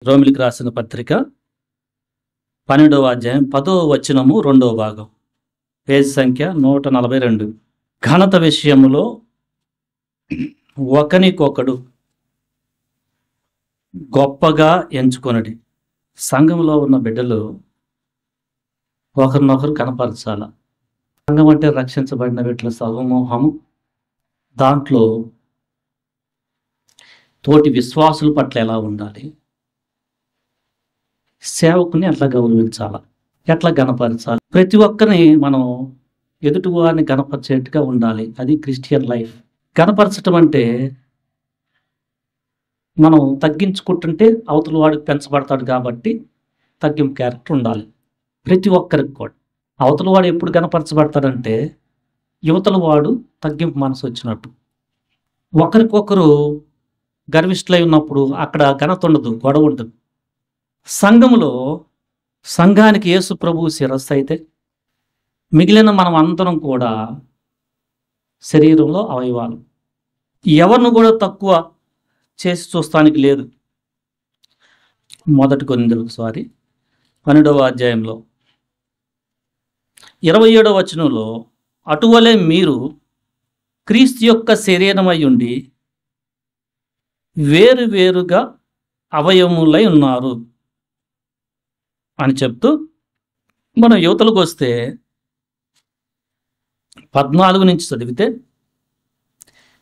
రోమిలికి రాసిన పత్రిక 12వ అధ్యాయం 10వ వచనము 2వ భాగం, పేజ్ సంఖ్య 142. ఘనత విషయములో ఒకనికొకడు గొప్పగా ఎంచుకొనడి. సంఘంలో ఉన్న బిడ్డలు ఒకరినొకరు కనపరచాల. సంఘం అంటే రక్షించబడిన బిడ్డల సమూహము. దాంట్లో తోటి విశ్వాసుల పట్ల ఎలా ఉండాలి, సేవకుని ఎట్లా గౌరవించాల, ఎట్లా గణపరచాలి, ప్రతి ఒక్కరిని మనం ఎదుటి వారిని గణపరిచేట్టుగా ఉండాలి. అది క్రిస్టియన్ లైఫ్. గణపరచటం అంటే మనం తగ్గించుకుంటుంటే అవతల వాడికి పెంచబడతాడు కాబట్టి తగ్గింపు క్యారెక్టర్ ఉండాలి ప్రతి ఒక్కరికి కూడా. అవతల వాడు ఎప్పుడు గణపరచబడతాడంటే యువతల వాడు తగ్గింపు మనసు వచ్చినట్టు. ఒకరికొకరు గర్విష్ఠులై ఉన్నప్పుడు అక్కడ ఘనత ఉండదు, గొడవ ఉంటుంది. సంఘములో సంఘానికి యేసు ప్రభువు శిరస్సు అయితే మిగిలిన మనం అందరం కూడా శరీరంలో అవయవాలు. ఎవరిని కూడా తక్కువ చేసి చూస్తానికి లేదు. 1 కొరింథీయులకు 12వ అధ్యాయంలో 27వ వచనంలో, అటువలే మీరు క్రీస్తు యొక్క శరీరమై ఉండి వేరువేరుగా అవయములై ఉన్నారు అని చెప్తూ, మనం యువతలకు వస్తే 14 నుంచి చదివితే,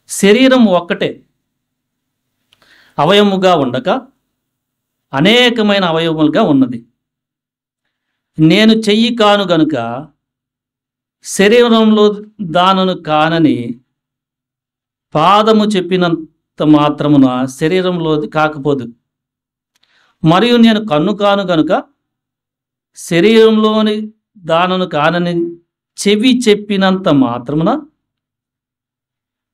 శరీరం ఒక్కటే అవయముగా ఉండక అనేకమైన అవయవములుగా ఉన్నది. నేను చెయ్యి కాను గనుక శరీరంలో దానను కానని పాదము చెప్పినంత మాత్రమున శరీరంలోది కాకపోదు. మరియు నేను కన్ను కాను గనుక శరీరంలోని దానను కానని చెవి చెప్పినంత మాత్రమున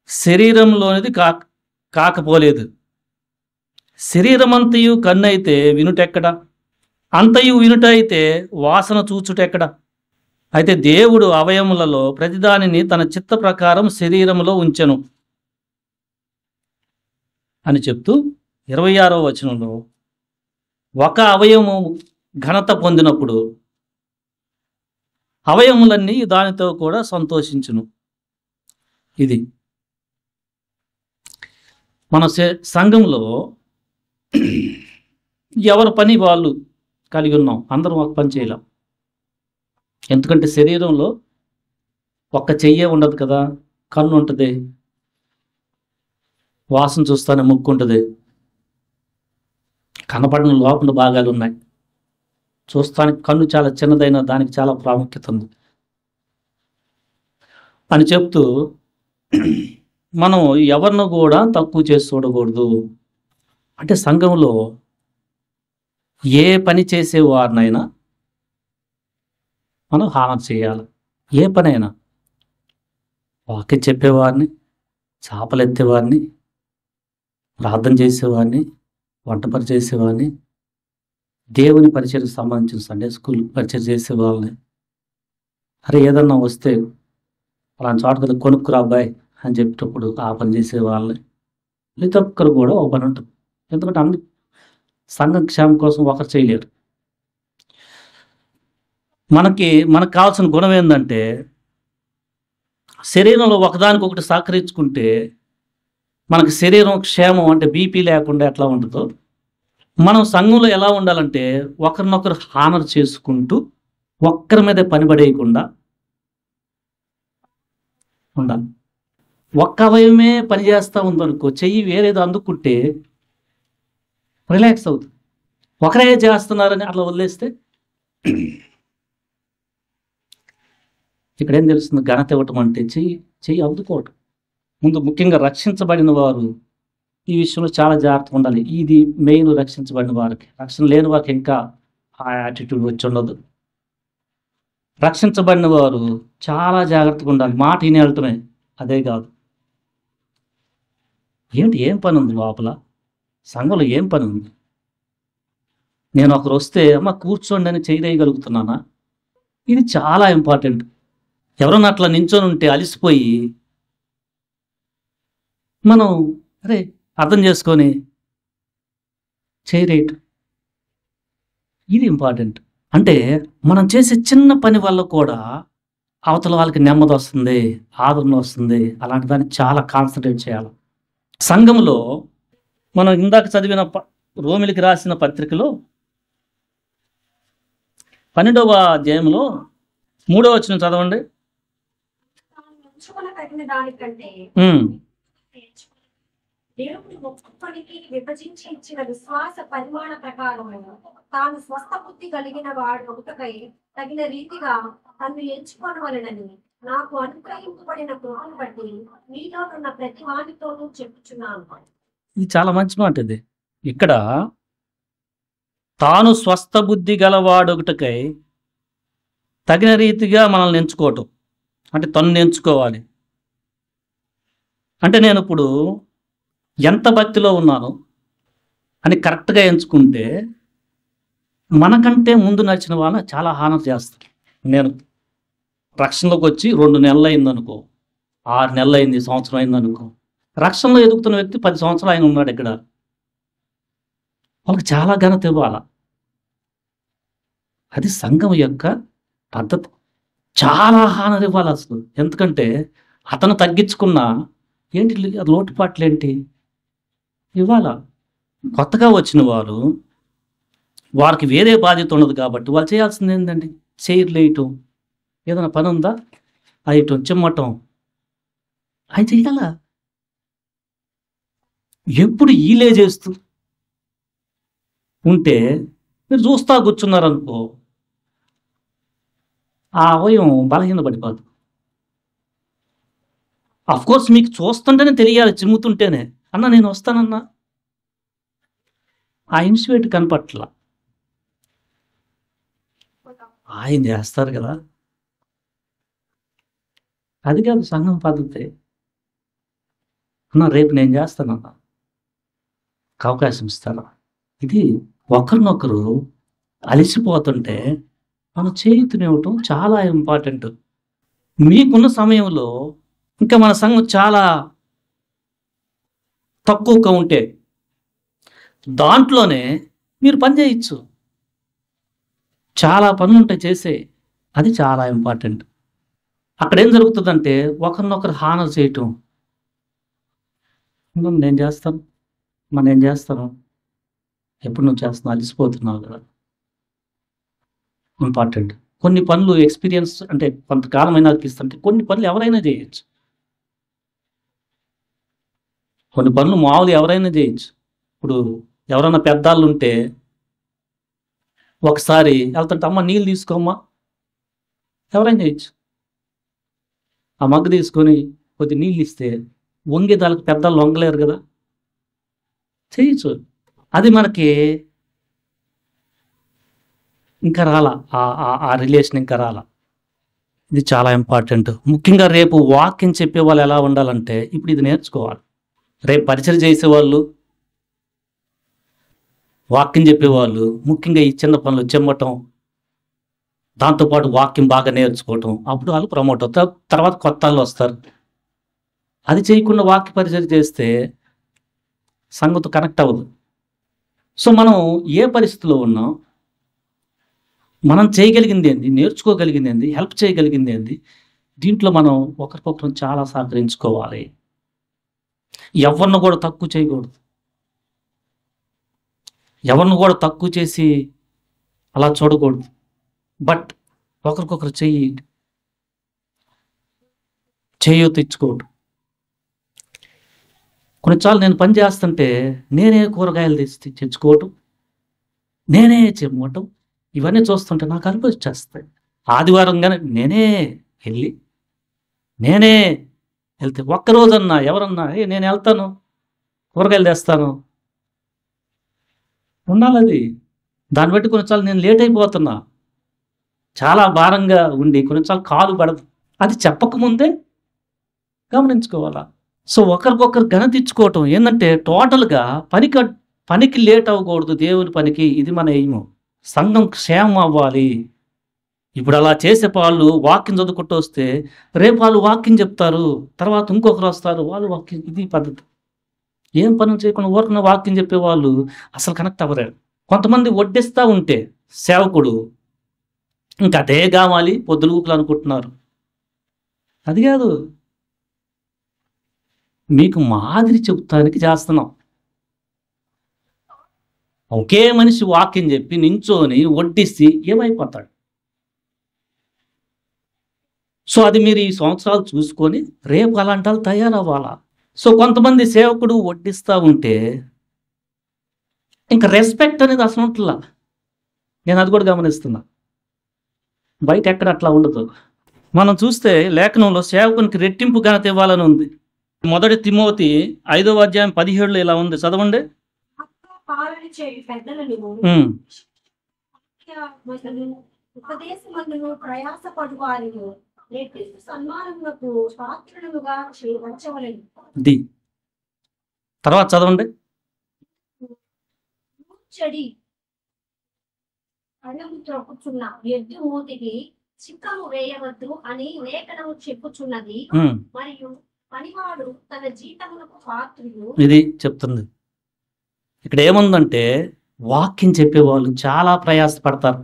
శరీరంలోనిది కాకపోలేదు. శరీరమంతయు కన్ను అయితే వినుటెక్కడ? అంతయు వినుట అయితే వాసన చూచుటెక్కడ? అయితే దేవుడు అవయములలో ప్రతిదానిని తన చిత్త ప్రకారం శరీరములో ఉంచెను అని చెప్తూ 26వ వచనంలో, ఒక అవయవము ఘనత పొందినప్పుడు అవయములన్నీ దానితో కూడా సంతోషించును. ఇది మన సంఘంలో ఎవరి పని వాళ్ళు కలిగి ఉన్నాం. అందరం ఒక పని చేయలేం. ఎందుకంటే శరీరంలో ఒక్క చెయ్యే ఉండదు కదా. కన్ను ఉంటుంది, వాసన చూస్తానే ముక్కు ఉంటుంది, కనపడిన లోపల భాగాలు ఉన్నాయి. చూస్తానికి కన్ను చాలా చిన్నదైన దానికి చాలా ప్రాముఖ్యత ఉంది అని చెప్తూ, మనం ఎవరిని కూడా తక్కువ చేసి చూడకూడదు. అంటే సంఘంలో ఏ పని చేసేవారినైనా మనం హానర్ చేయాలి. ఏ పనైనా, వాక్యం చెప్పేవారిని, చేపలు ఎత్తేవారిని, ప్రార్థన చేసేవారిని, వంట పని చేసేవారిని, దేవుని పరిచయం సంబంధించిన సండే స్కూల్ పరిచయం చేసే వాళ్ళని, అరే ఏదన్నా వస్తే అలాంటి చోట కదా కొనుక్కురా అబ్బాయి అని చెప్పేటప్పుడు ఆ పని చేసే వాళ్ళని, ప్రతి ఒక్కరు కూడా ఒక పని ఉంటుంది. ఎందుకంటే అన్ని సంఘం క్షేమం కోసం ఒకరు చేయలేరు. మనకు కావాల్సిన గుణం ఏంటంటే, శరీరంలో ఒకదానికొకటి సహకరించుకుంటే మనకు శరీరం క్షేమం, అంటే బీపీ లేకుండా ఎట్లా ఉంటుందో, మనం సంఘంలో ఎలా ఉండాలంటే ఒకరినొకరు హానర్ చేసుకుంటూ ఒక్కరి మీద పని పడేయకుండా ఉండాలి. ఒక్క అవయవమే పని చేస్తూ ఉందనుకో, చెయ్యి వేరేదో అందుకుంటే రిలాక్స్ అవుతుంది. ఒకరే చేస్తున్నారని అట్లా వదిలేస్తే ఇక్కడేం తెలుస్తుంది? ఘనత ఇవ్వటం అంటే చెయ్యి అందుకోవటం. ముందు ముఖ్యంగా రక్షించబడిన వారు ఈ విషయంలో చాలా జాగ్రత్తగా ఉండాలి. ఇది మెయిన్ రక్షించబడిన వారికి. రక్షణ లేని వారికి ఇంకా ఆ యాటిట్యూడ్ వచ్చి ఉండదు. రక్షించబడిన వారు చాలా జాగ్రత్తగా ఉండాలి. మాట విని వెళ్ళటమే అదే కాదు. ఏం పని ఉంది లోపల? సంఘంలో ఏం పని ఉంది? నేను ఒకరు వస్తే అమ్మ కూర్చోండి అని చేయగలుగుతున్నానా? ఇది చాలా ఇంపార్టెంట్. ఎవరన్నా అట్లా నించొని ఉంటే అలిసిపోయి మనం అరే అర్థం చేసుకొని చేయరేట్ ఇది ఇంపార్టెంట్. అంటే మనం చేసే చిన్న పని వల్ల కూడా అవతల వాళ్ళకి నెమ్మది వస్తుంది, ఆదరణ వస్తుంది. అలాంటి దాన్ని చాలా కాన్సంట్రేట్ చేయాలి. సంఘంలో మనం ఇందాక చదివిన రోమిలికి రాసిన పత్రికలో 12వ అధ్యాయంలో 3వ వచనం చదవండి. దేవుడు ఒక్కొక్కడికి విభజించి ఇచ్చిన విశ్వాస పరిమాణ ప్రకారము తాను స్వస్థ బుద్ధి కలిగిన వాడు ఒకటకై తగిన రీతిగా తను ఎంచుకోవలనని నాకు అనుగ్రహింపబడిన కృపను బట్టి మీలో ఉన్న ప్రతి వానితోనూ చెప్పుచున్నాను. ఇది చాలా మంచి మాట. ఇది ఇక్కడ తాను స్వస్థ బుద్ధి గలవాడొకటకై తగిన రీతిగా మనల్ని ఎంచుకోవటం అంటే తను ఎంచుకోవాలి. అంటే నేను ఇప్పుడు ఎంత భక్తిలో ఉన్నాను అని కరెక్ట్గా ఎంచుకుంటే మనకంటే ముందు నడిచిన వాళ్ళని చాలా హానం చేస్తారు. నేను రక్షణలోకి వచ్చి 2 నెలలు అయిందనుకో, 6 నెలలు అయింది, సంవత్సరం అయిందనుకో, రక్షణలో ఎదుగుతున్న వ్యక్తి 10 సంవత్సరాలు ఆయన ఉన్నాడు ఇక్కడ. వాళ్ళకి చాలా ఘనత ఇవ్వాలి. అది సంఘం యొక్క పద్ధతి. చాలా హానర్ ఇవ్వాలి అసలు. ఎందుకంటే అతను తగ్గించుకున్న ఏంటి లోటుపాట్లు ఏంటి ఇవ్వాల. కొత్తగా వచ్చిన వారు వారికి వేరే బాధ్యత ఉండదు కాబట్టి వాళ్ళు చేయాల్సింది ఏంటండి? చైర్లు వేయటం, ఏదైనా పని ఉందా వేయటం, చిమ్మటం, అవి చేయాలా. ఎప్పుడు ఈలే చేస్తూ ఉంటే మీరు చూస్తా కూర్చున్నారనుకో, ఆ అవయవం బలహీన పడిపోదు. కోర్స్ మీకు చూస్తుంటేనే తెలియాలి, చిమ్ముతుంటేనే అన్న నేను వస్తానన్నా, ఆ ఇన్స్టిట్యూట్ కనపట్ల ఆయన చేస్తారు కదా. అది కాదు సంఘం పద్ధతి. అన్న రేపు నేను చేస్తానన్నా, అవకాశం ఇస్తాను. ఇది ఒకరినొకరు అలిసిపోతుంటే మనం చేయుతూనివ్వటం చాలా ఇంపార్టెంట్. మీకున్న సమయంలో ఇంకా మన సంఘం చాలా తక్కువగా ఉంటే దాంట్లోనే మీరు పని చేయొచ్చు. చాలా పనులు ఉంటాయి చేసే, అది చాలా ఇంపార్టెంట్. అక్కడ ఏం జరుగుతుందంటే ఒకరినొకరు హానర్ చేయటం. నేను చేస్తాను, నేను చేస్తాను, ఎప్పుడు నువ్వు చేస్తున్నావు, అలిసిపోతున్నావు కదా. ఇంపార్టెంట్. కొన్ని పనులు ఎక్స్పీరియన్స్ అంటే కొంతకాలమైనా అనిపిస్తుంటే కొన్ని పనులు ఎవరైనా చేయొచ్చు. కొన్ని పనులు మామూలు ఎవరైనా చేయొచ్చు. ఇప్పుడు ఎవరైనా పెద్దాళ్ళు ఉంటే ఒకసారి వెళ్తుంటే అమ్మ నీళ్ళు తీసుకోమ్మా, ఎవరైనా చేయొచ్చు. ఆ మగ్గు తీసుకొని కొద్ది నీళ్ళు ఇస్తే వంగే దానికి పెద్దలు వంగలేరు కదా, చేయొచ్చు. అది మనకి ఇంకా రాలా, ఆ రిలేషన్ ఇంకా రాలా. ఇది చాలా ఇంపార్టెంట్. ముఖ్యంగా రేపు వాక్యం చెప్పే వాళ్ళు ఎలా ఉండాలంటే ఇప్పుడు ఇది నేర్చుకోవాలి. రేపు పరిచయం చేసేవాళ్ళు, వాక్యం చెప్పేవాళ్ళు ముఖ్యంగా ఈ చిన్న పనులు చెమ్మటం, దాంతోపాటు వాక్యం బాగా నేర్చుకోవటం, అప్పుడు వాళ్ళు ప్రమోట్ అవుతారు. తర్వాత కొత్త వాళ్ళు వస్తారు. అది చేయకుండా వాక్య పరిచయం చేస్తే సంగతి కనెక్ట్ అవ్వదు. సో మనం ఏ పరిస్థితిలో ఉన్నాం, మనం చేయగలిగింది ఏంది, నేర్చుకోగలిగింది ఏంది, హెల్ప్ చేయగలిగింది ఏంది, దీంట్లో మనం ఒకరికొకరు చాలా సహకరించుకోవాలి. ఎవరిని కూడా తక్కువ చేయకూడదు. ఎవరిని కూడా తక్కువ చేసి అలా చూడకూడదు. బట్ ఒకరికొకరు చేయో తెచ్చుకోవడం. కొన్నిసార్లు నేను పని చేస్తుంటే నేనే కూరగాయలు తెచ్చుకోవటం, నేనే చెమ్మటం, ఇవన్నీ చూస్తుంటే నాకు అనిపించేస్తాయి. ఆదివారం కానీ నేనే వెళ్తే ఒక్కరోజన్నా ఎవరన్నా నేను వెళ్తాను కూరగాయలు తెస్తాను ఉండాలి. అది దాన్ని బట్టి కొన్నిసార్లు నేను లేట్ అయిపోతున్నా, చాలా భారంగా ఉండి కొన్నిసార్లు కాలు పడదు. అది చెప్పకముందే గమనించుకోవాలా. సో ఒకరికొకరు ఘనతిచ్చుకోవటం ఏంటంటే టోటల్గా పనికి లేట్ అవ్వకూడదు. దేవుని పనికి ఇది మన ఎయిము. సంఘం క్షేమం అవ్వాలి. ఇప్పుడు అలా చేసే వాళ్ళు వాక్యం చదువుకుంటూ వస్తే రేపు వాళ్ళు వాక్యం చెప్తారు, తర్వాత ఇంకొకరు వస్తారు, వాళ్ళు వాక్యం. ఇది పద్ధతి. ఏం పనులు చేయకుండా ఊరకున్న వాక్యం చెప్పేవాళ్ళు అసలు కనెక్ట్ అవ్వలేరు. కొంతమంది వడ్డిస్తూ ఉంటే సేవకుడు ఇంకా అదే కావాలి పొద్దులూకులు అనుకుంటున్నారు. అది కాదు, మీకు మాదిరి చెప్తానికి చేస్తున్నాం. ఒకే మనిషి వాక్యం చెప్పి నించోని వడ్డిస్తే ఏమైపోతాడు? సో అది మీరు ఈ సంవత్సరాలు చూసుకొని రేపు అలాంటి వాళ్ళు తయారవ్వాలా. సో కొంతమంది సేవకుడు వడ్డిస్తూ ఉంటే ఇంకా రెస్పెక్ట్ అనేది అసలు ఉంటుందా? నేను అది కూడా గమనిస్తున్నా. బయట ఎక్కడ అట్లా ఉండదు. మనం చూస్తే లేఖనంలో సేవకునికి రెట్టింపు ఘనత ఇవ్వాలని ఉంది. 1 తిమోతి 5వ అధ్యాయం 17లో ఇలా ఉంది, చదవండి. పాలన చేయు పెద్దలను ఉమ్, ఉపదేశములను ప్రయాసపడు వారిని రెట్టింపు సన్మానములకు పాత్రులుగా చేయవలెను. ఇది తర్వాత చదవండి. చెడి అడము త్రొక్కుచున్న ఎద్దు మూతికి చిక్కము వేయవద్దు అని లేఖనము చెప్పుచున్నది. ఉమ్, మరియు పనివాడు తన జీతములకు పాత్రుడు. ఇది చెప్తుంది. ఇక్కడ ఏముందంటే వాక్యం చెప్పేవాళ్ళు చాలా ప్రయాసపడతారు.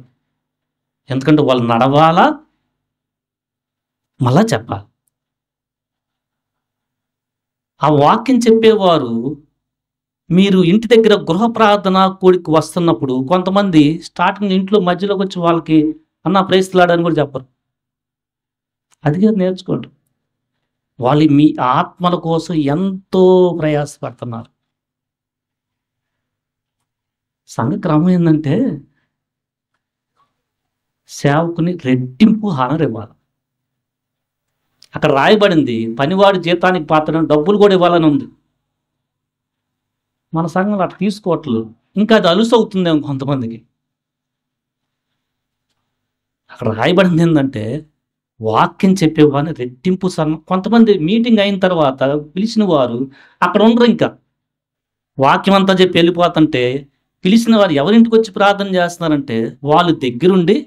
ఎందుకంటే వాళ్ళు నడవాలా, మళ్ళా చెప్పాలి. ఆ వాక్యం చెప్పేవారు మీరు ఇంటి దగ్గర గృహ ప్రార్థన కూడికి వస్తున్నప్పుడు కొంతమంది స్టార్టింగ్ ఇంట్లో మధ్యలోకి వచ్చి వాళ్ళకి అన్న ప్రేస్తలాడని కూడా చెప్పరు. అది నేర్చుకోండి. వాళ్ళు మీ ఆత్మల కోసం ఎంతో ప్రయాసపడుతున్నారు. సంఘ క్రమం ఏంటంటే సేవకుని రెట్టింపు హానర్ ఇవ్వాలి. అక్కడ రాయబడింది పనివాడి జీతానికి పాత్ర డబ్బులు కూడా ఇవ్వాలని ఉంది. మన సంఘంలో అట్లా తీసుకోవట్లేదు. ఇంకా అది అలుసు అవుతుందేమో కొంతమందికి. అక్కడ రాయబడింది ఏంటంటే వాక్యం చెప్పేవాడిని రెట్టింపు కొంతమంది మీటింగ్ అయిన తర్వాత పిలిచిన వారు అక్కడ ఉండరు. ఇంకా వాక్యం అంతా చెప్పి వెళ్ళిపోతుంటే పిలిచిన వారు ఎవరింటికి వచ్చి ప్రార్థన చేస్తున్నారంటే వాళ్ళు దగ్గరుండి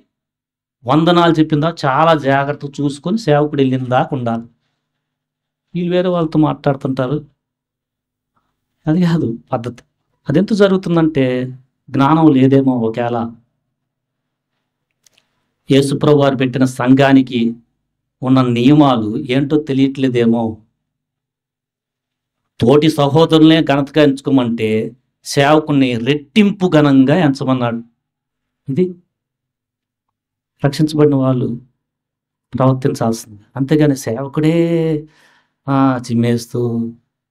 వందనాలు చెప్పిందా చాలా జాగ్రత్త చూసుకొని సేవకుడు వెళ్ళిన దాకా ఉండాలి. వీళ్ళు వేరే వాళ్ళతో మాట్లాడుతుంటారు. అది కాదు పద్ధతి. అదెంత జరుగుతుందంటే జ్ఞానం లేదేమో. ఒకవేళ యేసుప్రభు వారు పెట్టిన సంఘానికి ఉన్న నియమాలు ఏంటో తెలియట్లేదేమో. తోటి సహోదరులనే ఘనతగా ఎంచుకోమంటే సేవకుని రెట్టింపు ఘనంగా ఎంచమన్నాడు. ఇది రక్షించబడిన వాళ్ళు ప్రవర్తించాల్సింది. అంతేగాని సేవకుడే చిమ్మేస్తూ,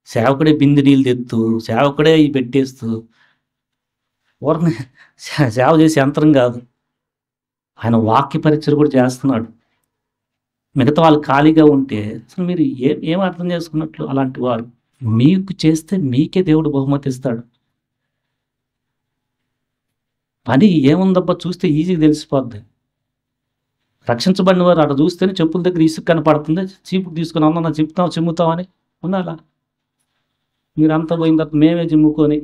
సేవకుడే బింది నీళ్ళు తెత్తూ, సేవకుడే ఈ పెట్టేస్తూ ఊరని సేవ చేసే యంత్రం కాదు. ఆయన వాక్య పరిచయం కూడా చేస్తున్నాడు. మిగతా వాళ్ళు ఖాళీగా ఉంటే అసలు మీరు ఏం అర్థం చేసుకున్నట్లు? అలాంటి వారు మీకు చేస్తే మీకే దేవుడు బహుమతి ఇస్తాడు. పని ఏముందబ్బా చూస్తే ఈజీగా తెలిసిపోద్ది. రక్షించబడిన వారు అక్కడ చూస్తేనే చెప్పుల దగ్గర ఇసుక కనపడుతుంది. చీపుకు తీసుకుని అన్న చెప్తావు చిమ్ముతామని ఉండాలా? మీరంతా పోయిన తర్వాత మేమే చిమ్ముకొని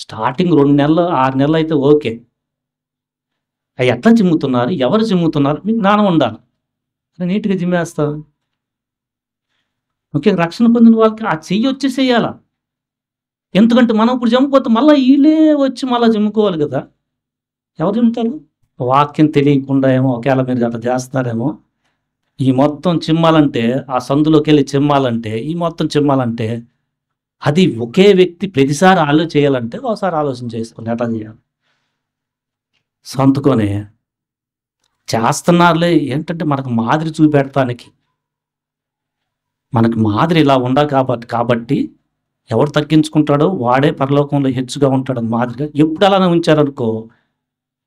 స్టార్టింగ్ 2 నెలలు 6 నెలలు అయితే ఓకే. అవి ఎట్లా చిమ్ముతున్నారు, ఎవరు చిమ్ముతున్నారు, మీకు జ్ఞానం ఉండాలి. నీట్గా చిమ్మేస్తాం. ఓకే, రక్షణ పొందిన వాళ్ళకి ఆ చెయ్యి వచ్చి చెయ్యాలా. ఎందుకంటే మనం ఇప్పుడు చిమ్ముకోతే మళ్ళీ వీళ్ళే వచ్చి మళ్ళీ చిమ్ముకోవాలి కదా. ఎవరు చిమ్ముతారు? వాక్యం తెలియకుండా ఏమో ఒకవేళ మీరు అట్లా చేస్తున్నారేమో. ఈ మొత్తం చిమ్మాలంటే, ఆ సందులోకి వెళ్ళి చిమ్మాలంటే, ఈ మొత్తం చిమ్మాలంటే అది ఒకే వ్యక్తి ప్రతిసారి చేయాలంటే ఒకసారి ఆలోచన చేసుకుని ఎట్లా చేయాలి. సొంతకొని చేస్తున్నారులే ఏంటంటే మనకు మాదిరి చూపెడతానికి. మనకు మాదిరి ఇలా ఉండాలి కాబట్టి ఎవరు తగ్గించుకుంటాడో వాడే పరలోకంలో హెచ్చుగా ఉంటాడు మాదిరిగా. ఎప్పుడు అలానే ఉంచారనుకో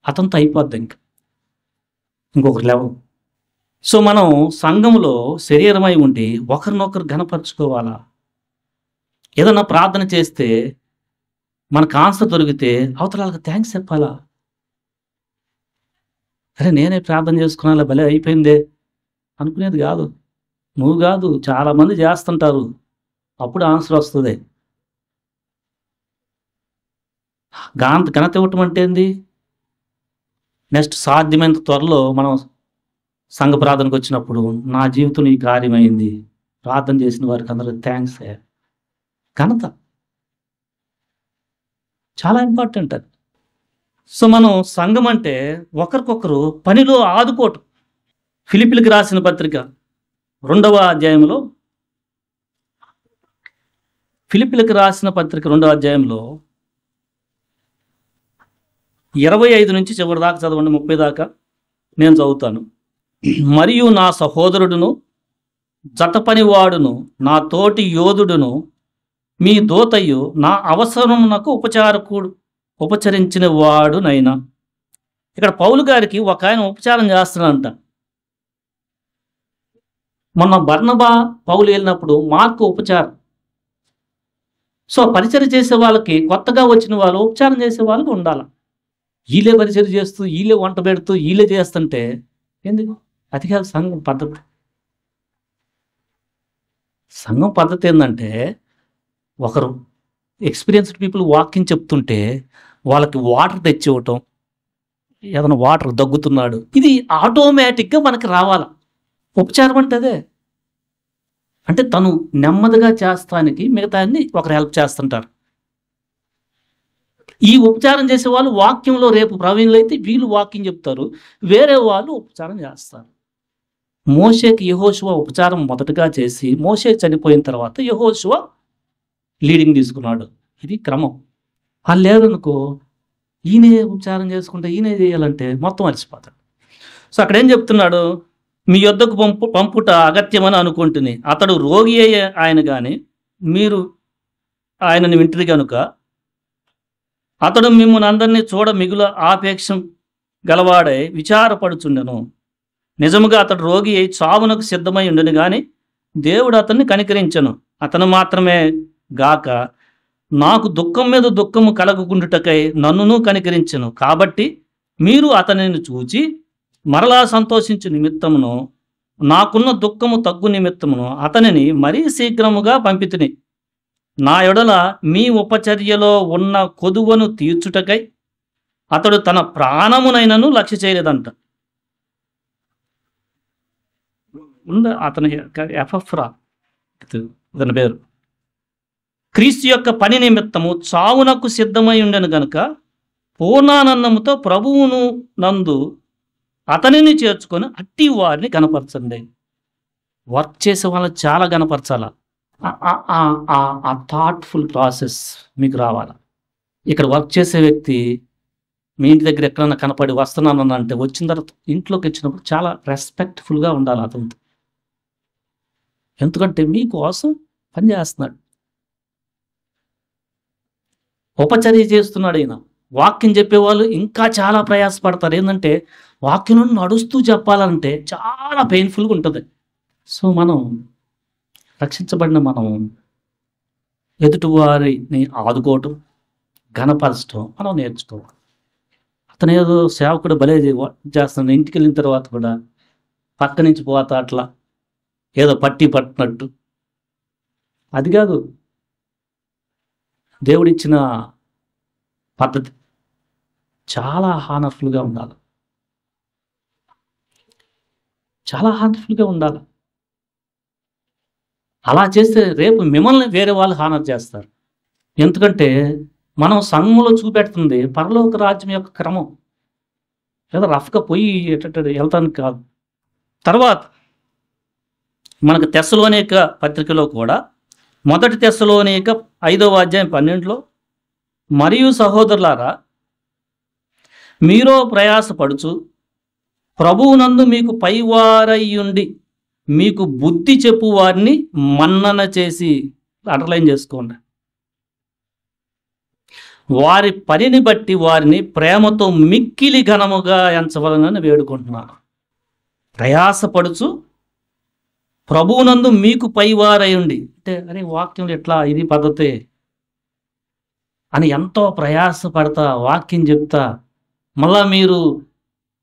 అతనితో అయిపోద్ది ఇంకొక లెవెల్. సో మనం సంఘంలో శరీరమై ఉండి ఒకరినొకరు ఘనపరుచుకోవాలా. ఏదన్నా ప్రార్థన చేస్తే మనకు ఆన్సర్ దొరికితే అవతలాలకు థ్యాంక్స్ చెప్పాలా. అరే నేనే ప్రార్థన చేసుకున్నా భలే అయిపోయిందే అనుకునేది కాదు. నువ్వు కాదు, చాలామంది చేస్తుంటారు. అప్పుడు ఆన్సర్ వస్తుంది. ఘనత ఇవ్వటం అంటే ఏంది? నెక్స్ట్ సాధ్యమైనంత త్వరలో మనం సంఘ ప్రార్థనకు వచ్చినప్పుడు నా జీవితం ఈ కార్యమైంది, ప్రార్థన చేసిన వారికి అందరూ థ్యాంక్స్. ఘనత చాలా ఇంపార్టెంట్. అది సో మనం సంఘం అంటే ఒకరికొకరు పనిలో ఆదుకోవటం. ఫిలిప్పీలకు రాసిన పత్రిక 2వ అధ్యాయంలో, ఫిలిప్పీలకు రాసిన పత్రిక 2వ అధ్యాయంలో 25 నుంచి చివరి దాకా చదవండి, 30 దాకా నేను చదువుతాను. మరియు నా సహోదరుడును, జత పనివాడును, నా తోటి యోధుడును, మీ దోతయు, నా అవసరమునకు ఉపచరించిన వాడునైనా. ఇక్కడ పౌలు గారికి ఒక ఆయన ఉపచారం చేస్తున్నాడంట. మొన్న బర్నబా పౌలు వెళ్ళినప్పుడు మార్కు ఉపచారం. సో పరిచయం చేసే వాళ్ళకి, కొత్తగా వచ్చిన వాళ్ళు ఉపచారం చేసే వాళ్ళకి ఉండాలి. వీళ్ళే పరిచయం చేస్తూ, వీళ్ళే వంట పెడుతూ, వీళ్ళే చేస్తుంటే ఎందుకు? అది కాదు సంఘం పద్ధతి. సంఘం పద్ధతి ఏంటంటే, ఒకరు ఎక్స్పీరియన్స్డ్ పీపుల్ వాకింగ్ చెప్తుంటే వాళ్ళకి వాటర్ తెచ్చి ఇవ్వటం, ఏదైనా వాటర్ దగ్గుతున్నాడు, ఇది ఆటోమేటిక్గా మనకి రావాల. ఉపచారం అంటే అదే. అంటే తను నెమ్మదిగా చేస్తానికి మిగతా అన్ని ఒకరు హెల్ప్ చేస్తుంటారు. ఈ ఉపచారం చేసే వాళ్ళు వాక్యంలో రేపు ప్రవీణులు అయితే వీళ్ళు వాక్యం చెప్తారు, వేరే వాళ్ళు ఉపచారం చేస్తారు. మోషేకి యెహోషువ ఉపచారం మొదటగా చేసి, మోషే చనిపోయిన తర్వాత యెహోషువ లీడింగ్ తీసుకున్నాడు. ఇది క్రమం. వాళ్ళు లేదనుకో, ఈయనే ఉపచారం చేసుకుంటే ఈయనే చేయాలంటే మొత్తం అలసిపోతాడు. సో అక్కడ ఏం చెప్తున్నాడు? మీ యొద్దకు పంపుట అగత్యమని అనుకుంటుని, అతడు రోగి అయ్యే ఆయన కానీ మీరు ఆయనని వింటిరి కనుక, అతడు మిమ్మల్ని అందరినీ చూడ మిగుల ఆపేక్షం గలవాడై విచారపడుచుండెను. నిజముగా అతడు రోగి అయి చావునకు సిద్ధమై ఉండను కానీ దేవుడు అతన్ని కనికరించెను. అతను మాత్రమే గాక నాకు దుఃఖం మీద దుఃఖము కలగకుండుటకై నన్నును కనికరించెను. కాబట్టి మీరు అతనిని చూచి మరలా సంతోషించు నిమిత్తమును, నాకున్న దుఃఖము తగ్గు నిమిత్తమును అతనిని మరీ శీఘ్రముగా పంపితిని. నా ఎడల మీ ఉపచర్యలో ఉన్న కొదువను తీర్చుటకై అతడు తన ప్రాణమునైనను లక్ష్య చేయలేదంట. అతని ఎఫ్రా అతని పేరు. క్రీస్తు యొక్క పని నిమిత్తము చావునకు సిద్ధమై ఉండెను గనుక పూర్ణానందముతో ప్రభువును నందు అతనిని చేర్చుకొని అట్టి వారిని గనపరచండి. వర్క్ చేసే వాళ్ళని చాలా గనపరచాల. ఆ థాట్ఫుల్ ప్రాసెస్ మీకు రావాలి. ఇక్కడ వర్క్ చేసే వ్యక్తి మీ ఇంటి దగ్గర ఎక్కడన్నా కనపడి వస్తున్నాను అంటే, వచ్చిన తర్వాత ఇంట్లోకి వచ్చినప్పుడు చాలా రెస్పెక్ట్ఫుల్గా ఉండాలి అతనితో. ఎందుకంటే మీకోసం పనిచేస్తున్నాడు, ఉపచర్య చేస్తున్నాడు. ఈయన వాక్యం చెప్పేవాళ్ళు ఇంకా చాలా ప్రయాసపడతారు. ఏంటంటే వాక్యం నడుస్తూ చెప్పాలంటే చాలా పెయిన్ఫుల్గా ఉంటుంది. సో మనం రక్షించబడిన మనం ఎదుటివారిని ఆదుకోవటం, ఘనపరచడం మనం నేర్చుకోవాలి. అతను ఏదో సేవకుడు భలే చేస్తున్నాడు, ఇంటికి వెళ్ళిన తర్వాత కూడా పక్క నుంచి పోతా అట్లా ఏదో పట్టినట్టు, అది కాదు దేవుడిచ్చిన పద్ధతి. చాలా హానర్ఫుల్గా ఉండాలి, చాలా హానర్ఫుల్గా ఉండాలి. అలా చేస్తే రేపు మిమ్మల్ని వేరే వాళ్ళు హానర్ చేస్తారు. ఎందుకంటే మనం సంఘంలో చూపెడుతుంది పరలోక రాజ్యం యొక్క క్రమం, ఏదో రఫ్గా పోయి వెళ్తానికి కాదు. తర్వాత మనకు తెస్సలోనిక పత్రికలో కూడా, మొదటి తెస్సలోనిక 5వ అధ్యాయం 12లో, మరియు సహోదరులారా మీరో ప్రయాసపడుచు ప్రభువునందు మీకు పైవారయ్యుండి మీకు బుద్ధి చెప్పు వారిని మన్నన చేసి, అండర్లైన్ చేసుకోండి, వారి పనిని బట్టి వారిని ప్రేమతో మిక్కిలి ఘనముగా ఎంచవలనని వేడుకుంటున్నాను. ప్రయాసపడుచు ప్రభువునందు మీకు పైవారయ్యుండి అంటే, అరే వాక్యంలో ఎట్లా, ఇది పద్ధతి అని ఎంతో ప్రయాసపడతా వాక్యం చెప్తా, మళ్ళా మీరు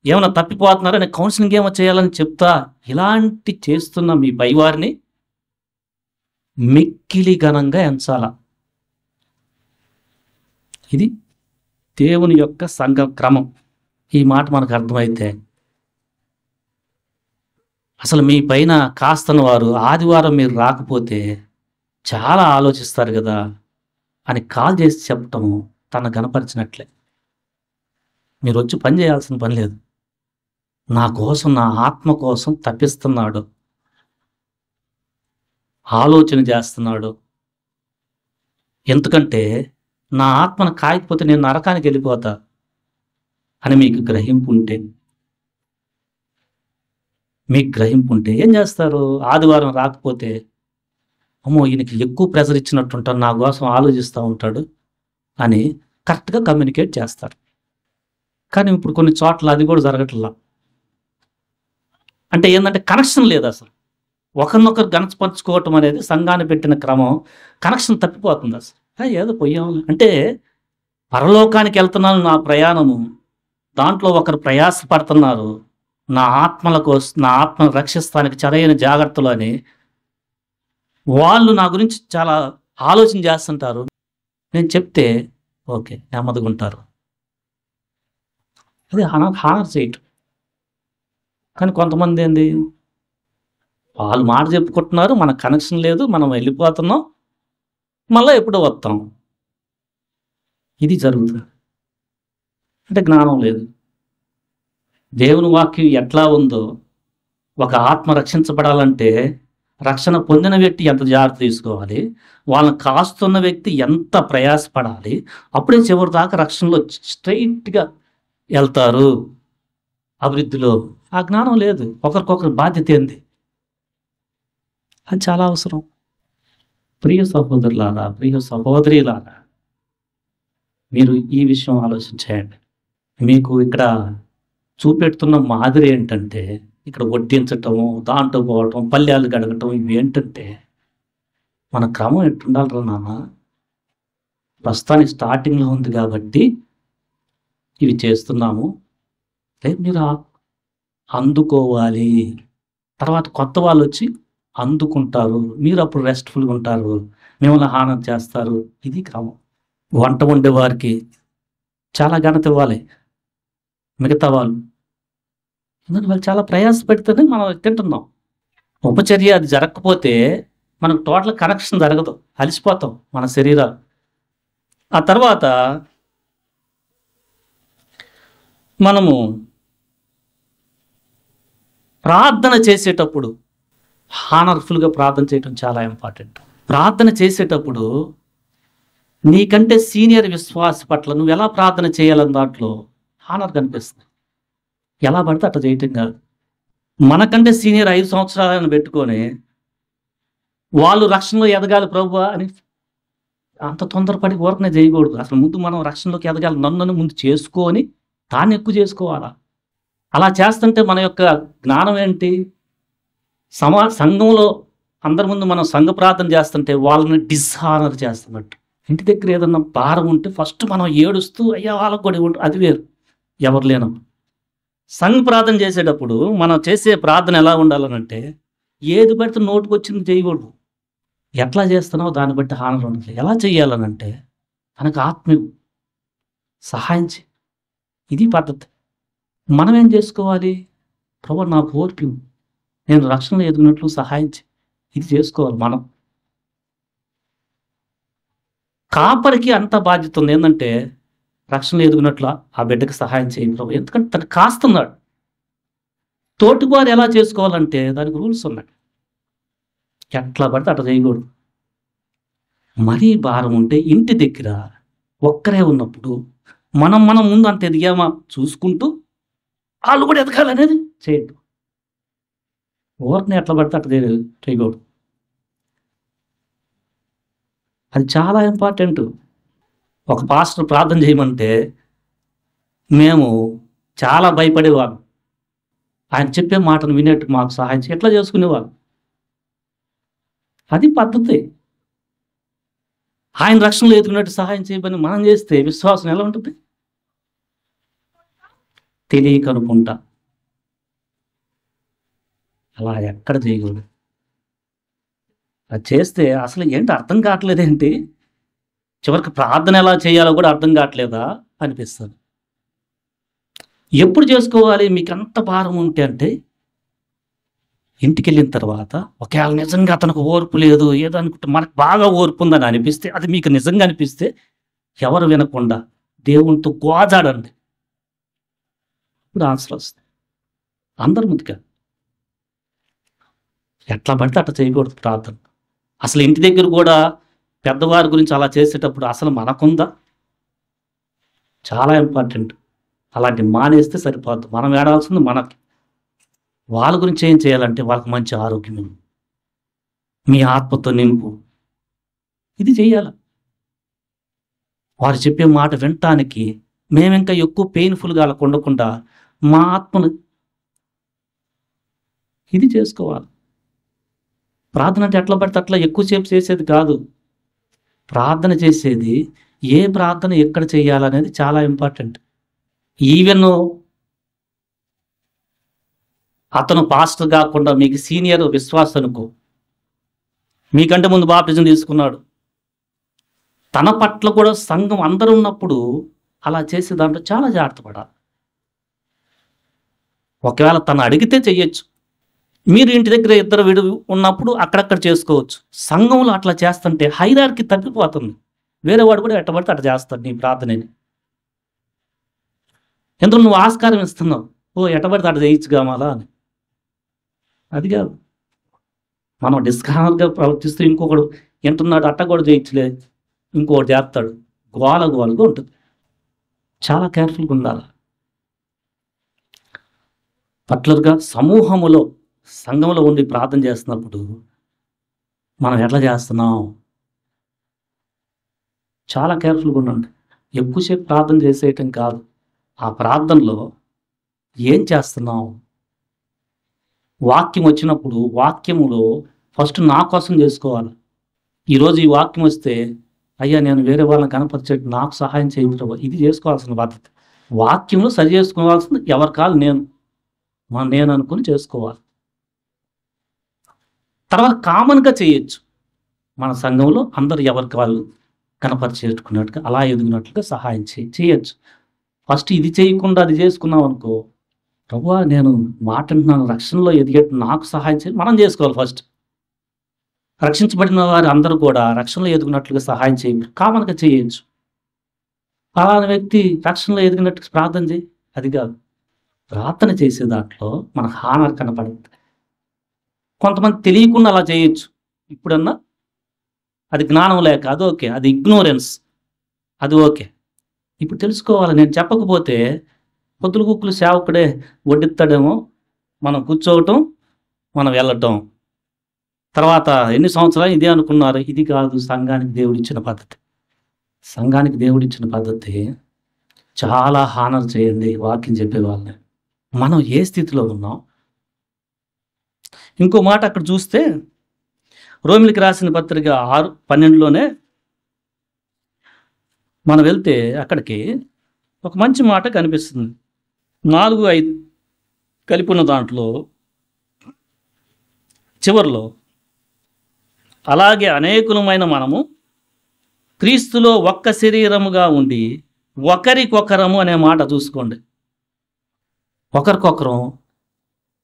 ఏమైనా తప్పిపోతున్నారని కౌన్సిలింగ్ ఏమో చేయాలని చెప్తా, ఇలాంటి చేస్తున్న మీ పైవారిని మిక్కిలి ఘనంగా ఎంచాల. ఇది దేవుని యొక్క సంఘ క్రమం. ఈ మాట మనకు అర్థమైతే అసలు మీ పైన కాస్తన వారు ఆదివారం మీరు రాకపోతే చాలా ఆలోచిస్తారు కదా అని కాల్ చేసి చెప్పటము తన గనపరిచినట్లే. మీరు వచ్చి పని చేయాల్సిన పని లేదు. నా కోసం, నా ఆత్మ కోసం తప్పిస్తున్నాడు, ఆలోచన చేస్తున్నాడు. ఎందుకంటే నా ఆత్మను కాయకపోతే నేను నరకానికి వెళ్ళిపోతా అని మీకు గ్రహింపు ఉంటే ఏం చేస్తారు? ఆదివారం రాకపోతే, అమ్మో ఈయనకి ఎక్కువ ప్రెజర్ ఇచ్చినట్టుంటాడు, నా కోసం ఆలోచిస్తూ ఉంటాడు అని కరెక్ట్గా కమ్యూనికేట్ చేస్తారు. కానీ ఇప్పుడు కొన్ని చోట్ల అది కూడా జరగట్లా. అంటే ఏంటంటే కనెక్షన్ లేదు అసలు. ఒకరినొకరు గణపరుచుకోవటం అనేది సంఘాన్ని పెట్టిన క్రమం, కనెక్షన్ తప్పిపోతుంది అసలు. ఏదో పోయాం అంటే పరలోకానికి వెళ్తున్నాను, నా ప్రయాణము, దాంట్లో ఒకరు ప్రయాసపడుతున్నారు, నా ఆత్మను రక్షిస్తానికి చరైన జాగ్రత్తలు అని వాళ్ళు నా గురించి చాలా ఆలోచన చేస్తుంటారు. నేను చెప్తే ఓకే నెమ్మదిగా ఉంటారు. అది హానర్ చేయటం. కానీ కొంతమంది ఏంది, వాళ్ళు మాట చెప్పుకుంటున్నారు, మన కనెక్షన్ లేదు, మనం వెళ్ళిపోతున్నాం, మళ్ళీ ఎప్పుడో వస్తాం. ఇది జరుగుతుంది. అంటే జ్ఞానం లేదు. దేవుని వాక్యం ఎట్లా ఉందో, ఒక ఆత్మ రక్షించబడాలంటే రక్షణ పొందిన వ్యక్తి ఎంత జాగ్రత్త తీసుకోవాలి, వాళ్ళని కాస్తున్న వ్యక్తి ఎంత ప్రయాసపడాలి, అప్పుడే చివరి దాకా రక్షణలో స్ట్రైట్గా వెళ్తారు అభివృద్ధిలో. ఆ జ్ఞానం లేదు. ఒకరికొకరు బాధ్యత ఏంది, అది చాలా అవసరం. ప్రియ సహోదరులారా, ప్రియ సహోదరిలారా, మీరు ఈ విషయం ఆలోచించేయండి. మీకు ఇక్కడ చూపెడుతున్న మాదిరి ఏంటంటే, ఇక్కడ వడ్డించటము, దాంట్లో పోవటం, పల్లెలు గడగటం, ఇవి ఏంటంటే మన క్రమం ఎట్టుండాలి నాన్న. ప్రస్తుతానికి స్టార్టింగ్లో ఉంది కాబట్టి ఇవి చేస్తున్నాము, రేపు మీరు అందుకోవాలి. తర్వాత కొత్త వాళ్ళు వచ్చి అందుకుంటారు, మీరు అప్పుడు రెస్ట్ఫుల్గా ఉంటారు, మిమ్మల్ని హానం చేస్తారు. ఇది క్రమం. వంట వండే వారికి చాలా ఘనత ఇవ్వాలి. మిగతా వాళ్ళు ఎందుకంటే వాళ్ళు చాలా ప్రయాసపెడితేనే మనం తింటున్నాం. ఉపచర్య అది జరగకపోతే మనకు టోటల్ కనెక్షన్ జరగదు, అలసిపోతాం మన శరీరాలు. ఆ తర్వాత మనము ప్రార్థన చేసేటప్పుడు హానర్ఫుల్గా ప్రార్థన చేయటం చాలా ఇంపార్టెంట్. ప్రార్థన చేసేటప్పుడు నీకంటే సీనియర్ విశ్వాస పట్ల నువ్వు ఎలా ప్రార్థన చేయాలని దాంట్లో హానర్ కనిపిస్తుంది. ఎలా పడితే అట్లా చేయటం కాదు. మనకంటే సీనియర్ 5 సంవత్సరాలను పెట్టుకొని వాళ్ళు రక్షణలో ఎదగాలి ప్రభువా అని అంత తొందరపడి ఊరకనే చేయకూడదు. అసలు ముందు మనం రక్షణలోకి ఎదగాలి, నన్ను ముందు చేసుకొని దాన్ని ఎక్కువ చేసుకోవాలా. అలా చేస్తుంటే మన యొక్క జ్ఞానం ఏంటి, సంఘంలో అందరి ముందు మనం సంఘ ప్రార్థన చేస్తుంటే వాళ్ళని డిస్హానర్ చేస్తున్నట్టు. ఇంటి దగ్గర ఏదన్నా భారం ఉంటే ఫస్ట్ మనం ఏడుస్తూ అయ్యా వాళ్ళకు కూడా ఉంటుంది, అది వేరు. ఎవరు లేనప్పుడు సంఘ ప్రార్థన చేసేటప్పుడు మనం చేసే ప్రార్థన ఎలా ఉండాలనంటే, ఏది పడితే నోటుకు వచ్చింది చేయకూడదు. ఎట్లా చేస్తున్నావు దాన్ని బట్టి హానర్ ఉంటుంది. ఎలా చేయాలనంటే తనకు ఆత్మ సహాయం చేయి. ఇది పద్ధతి. మనం ఏం చేసుకోవాలి, ప్రభు నాకు ఓర్పు, నేను రక్షణలో ఎదుగునట్లు సహాయం చేయి. ఇది చేసుకోవాలి మనం. కాపరికి అంత బాధ్యత ఉంది ఏంటంటే రక్షణలో ఎదుగునట్లు ఆ బిడ్డకి సహాయం చేయండి ప్రభు, ఎందుకంటే తను కాస్తున్నాడు. తోటివారు ఎలా చేసుకోవాలంటే దానికి రూల్స్ ఉన్నాయి. ఎట్లా పడితే అట్లా చేయకూడదు. మరీ భారం ఉంటే ఇంటి దగ్గర ఒక్కరే ఉన్నప్పుడు మనం ముందు అంత ఎదిగామా చూసుకుంటూ వాళ్ళు కూడా ఎదగాలనేది చేయద్దు. ఊరిని ఎట్లా పడితే అట్లా చేయకూడదు. అది చాలా ఇంపార్టెంట్. ఒక పాస్టర్ ప్రార్థన చేయమంటే మేము చాలా భయపడేవాళ్ళం. ఆయన చెప్పే మాటను వినేట్టు మాకు సహాయం చేసి ఎట్లా చేసుకునేవాళ్ళం. అది పద్ధతి. ఆయన రక్షణలో ఎదుగునట్టు సహాయం చేయమని మనం చేస్తే విశ్వాసం ఎలా ఉంటుంది? తెలియకనుకుంటా అలా ఎక్కడ చేయకూడదు. అది చేస్తే అసలు ఏంటి అర్థం కావట్లేదేంటి, చివరికి ప్రార్థన ఎలా చేయాలో కూడా అర్థం కావట్లేదా అనిపిస్తుంది. ఎప్పుడు చేసుకోవాలి మీకు అంత భారం ఉంటే అంటే, ఇంటికి వెళ్ళిన తర్వాత ఒకవేళ నిజంగా అతనికి ఓర్పు లేదు ఏదో అనుకుంటే, మనకు బాగా ఓర్పు ఉందని అనిపిస్తే, అది మీకు నిజంగా అనిపిస్తే ఎవరు వినకుండా దేవునితో గోజాడండి. ఇప్పుడు ఆన్సర్ వస్తుంది. అందరి ముందుగా ఎట్లా పడితే అట్లా చేయకూడదు ప్రార్థన. అసలు ఇంటి దగ్గర కూడా పెద్దవారి గురించి అలా చేసేటప్పుడు అసలు మనకుందా? చాలా ఇంపార్టెంట్. అలాంటి మానేస్తే సరిపోద్దు. మనం ఏడాల్సింది మనకి. వాళ్ళ గురించి ఏం చేయాలంటే వాళ్ళకి మంచి ఆరోగ్యం ఇవ్వు, మీ ఆత్మతో నింపు, ఇది చేయాలి. వారు చెప్పే మాట వినటానికి మేమింకా ఎక్కువ పెయిన్ఫుల్గా అలా ఉండకుండా మా ఆత్మను ఇది చేసుకోవాలి. ప్రార్థన అంటే ఎట్లా పడితే అట్లా ఎక్కువసేపు చేసేది కాదు. ప్రార్థన చేసేది ఏ ప్రార్థన ఎక్కడ చేయాలనేది చాలా ఇంపార్టెంట్. ఈవెన్ అతను పాస్టర్ కాకుండా మీకు సీనియర్ విశ్వాసం అనుకో, మీకంటే ముందు బాప్టిజం తీసుకున్నాడు, తన పట్ల కూడా సంఘం అందరూ ఉన్నప్పుడు అలా చేసే దాంట్లో చాలా జాగ్రత్త పడాలి. ఒకవేళ తను అడిగితే చెయ్యొచ్చు. మీరు ఇంటి దగ్గర ఇద్దరు విడు ఉన్నప్పుడు అక్కడక్కడ చేసుకోవచ్చు. సంఘంలో అట్లా చేస్తుంటే హైరార్కీ తప్పిపోతుంది. వేరే వాడు కూడా ఎట్టబడితే అట్లా చేస్తాడు నీ ప్రార్థనని. ఎందుకు నువ్వు ఆస్కారం ఇస్తున్నావు, ఎట్టబడితే అట్లా చేయొచ్చుగా మళ్ళా అని. అది కాదు. మనం డిస్కానర్గా ప్రవర్తిస్తూ ఇంకొకడు ఎంటున్నాడు అట్ట కూడా చేయొచ్చులే, ఇంకొకటి చేస్తాడు, గోలగా ఉంటుంది. చాలా కేర్ఫుల్గా ఉండాలి. పర్టికులర్గా సమూహములో సంఘంలో ఉండి ప్రార్థన చేస్తున్నప్పుడు మనం ఎట్లా చేస్తున్నాం చాలా కేర్ఫుల్గా ఉండండి. ఎక్కువసేపు ప్రార్థన చేసేయటం కాదు, ఆ ప్రార్థనలో ఏం చేస్తున్నాం. వాక్యం వచ్చినప్పుడు వాక్యములో ఫస్ట్ నా కోసం చేసుకోవాలి. ఈరోజు ఈ వాక్యం వస్తే అయ్యా నేను వేరే వాళ్ళని కనపరిచేట్టు నాకు సహాయం చేయడం, ఇది చేసుకోవాల్సిన బాధ్యత. వాక్యంలో సరి చేసుకోవాల్సింది ఎవరి కాదు నేను అనుకుని చేసుకోవాలి. తర్వాత కామన్గా చేయొచ్చు. మన సంఘంలో అందరు ఎవరికి వాళ్ళు కనపరిచేట్టుకున్నట్టుగా అలా ఎదిగినట్లుగా సహాయం చేయొచ్చు. ఫస్ట్ ఇది చేయకుండా అది చేసుకున్నాం అనుకో, ప్రభువా నేను మాట అంటున్నాను, రక్షణలో ఎదిగేట్టు నాకు సహాయం చేయాలి, మనం చేసుకోవాలి ఫస్ట్. రక్షించబడిన వారు అందరూ కూడా రక్షణలో ఎదుగునట్లుగా సహాయం చేయండి, కామన్గా చేయొచ్చు. అలాంటి వ్యక్తి రక్షణలో ఎదిగినట్టు ప్రార్థన చేయి, అది కాదు. ప్రార్థన చేసే దాంట్లో మన హానర్ కనపడుతుంది. కొంతమంది తెలియకుండా అలా చేయొచ్చు. ఇప్పుడన్నా అది జ్ఞానం లేక అది ఓకే, అది ఇగ్నోరెన్స్, అది ఓకే. ఇప్పుడు తెలుసుకోవాలి. నేను చెప్పకపోతే పొద్దులు కుక్కులు సేవకుడే వడ్డిస్తాడేమో, మనం కూర్చోవటం, మనం వెళ్ళటం, తర్వాత ఎన్ని సంవత్సరాలు ఇదే అనుకున్నారు. ఇది కాదు సంఘానికి దేవుడిచ్చిన పద్ధతి. సంఘానికి దేవుడిచ్చిన పద్ధతి చాలా హానర్ చేయండి వాక్యం చెప్పే వాళ్ళని. మనం ఏ స్థితిలో ఉన్నాం. ఇంకో మాట అక్కడ చూస్తే రోమిలికి రాసిన పత్రిక 6:12లోనే మనం వెళ్తే అక్కడికి ఒక మంచి మాట కనిపిస్తుంది. 4-5 కలిపి ఉన్న దాంట్లో చివరిలో అలాగే అనేకులమైన మనము క్రీస్తులో ఒక్క శరీరముగా ఉండి ఒకరికొకరము అనే మాట చూసుకోండి. ఒకరికొకరం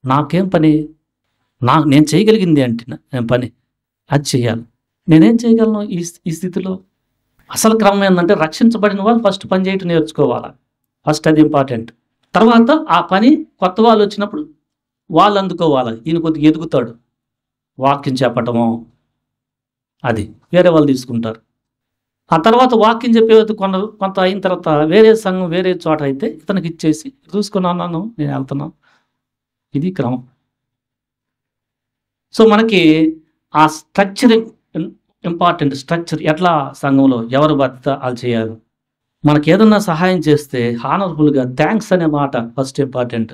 నాకేం పని, నేను చేయగలిగింది అంటే పని అది చేయాలి. నేనేం చేయగలను ఈ స్థితిలో? అసలు క్రమం ఏంటంటే రక్షించబడిన వాళ్ళు ఫస్ట్ పని చేయటం నేర్చుకోవాలి. ఫస్ట్ అది ఇంపార్టెంట్. తర్వాత ఆ పని కొత్త వాళ్ళు వచ్చినప్పుడు వాళ్ళు అందుకోవాలి. ఈయన కొద్దిగా ఎదుగుతాడు, వాక్యం చెప్పటము అది వేరే వాళ్ళు తీసుకుంటారు. ఆ తర్వాత వాక్యం చెప్పేది కొంత అయిన తర్వాత వేరే సంఘం వేరే చోట అయితే ఇతనికి ఇచ్చేసి చూసుకున్నాను నేను వెళ్తున్నాను, ఇది క్రమం. సో మనకి ఆ స్ట్రక్చర్ ఇంపార్టెంట్. స్ట్రక్చర్ ఎట్లా సంఘంలో ఎవరు బాధ్యత వాళ్ళు చేయాలి. మనకి ఏదన్నా సహాయం చేస్తే హానర్ఫుల్గా థ్యాంక్స్ అనే మాట ఫస్ట్ ఇంపార్టెంట్.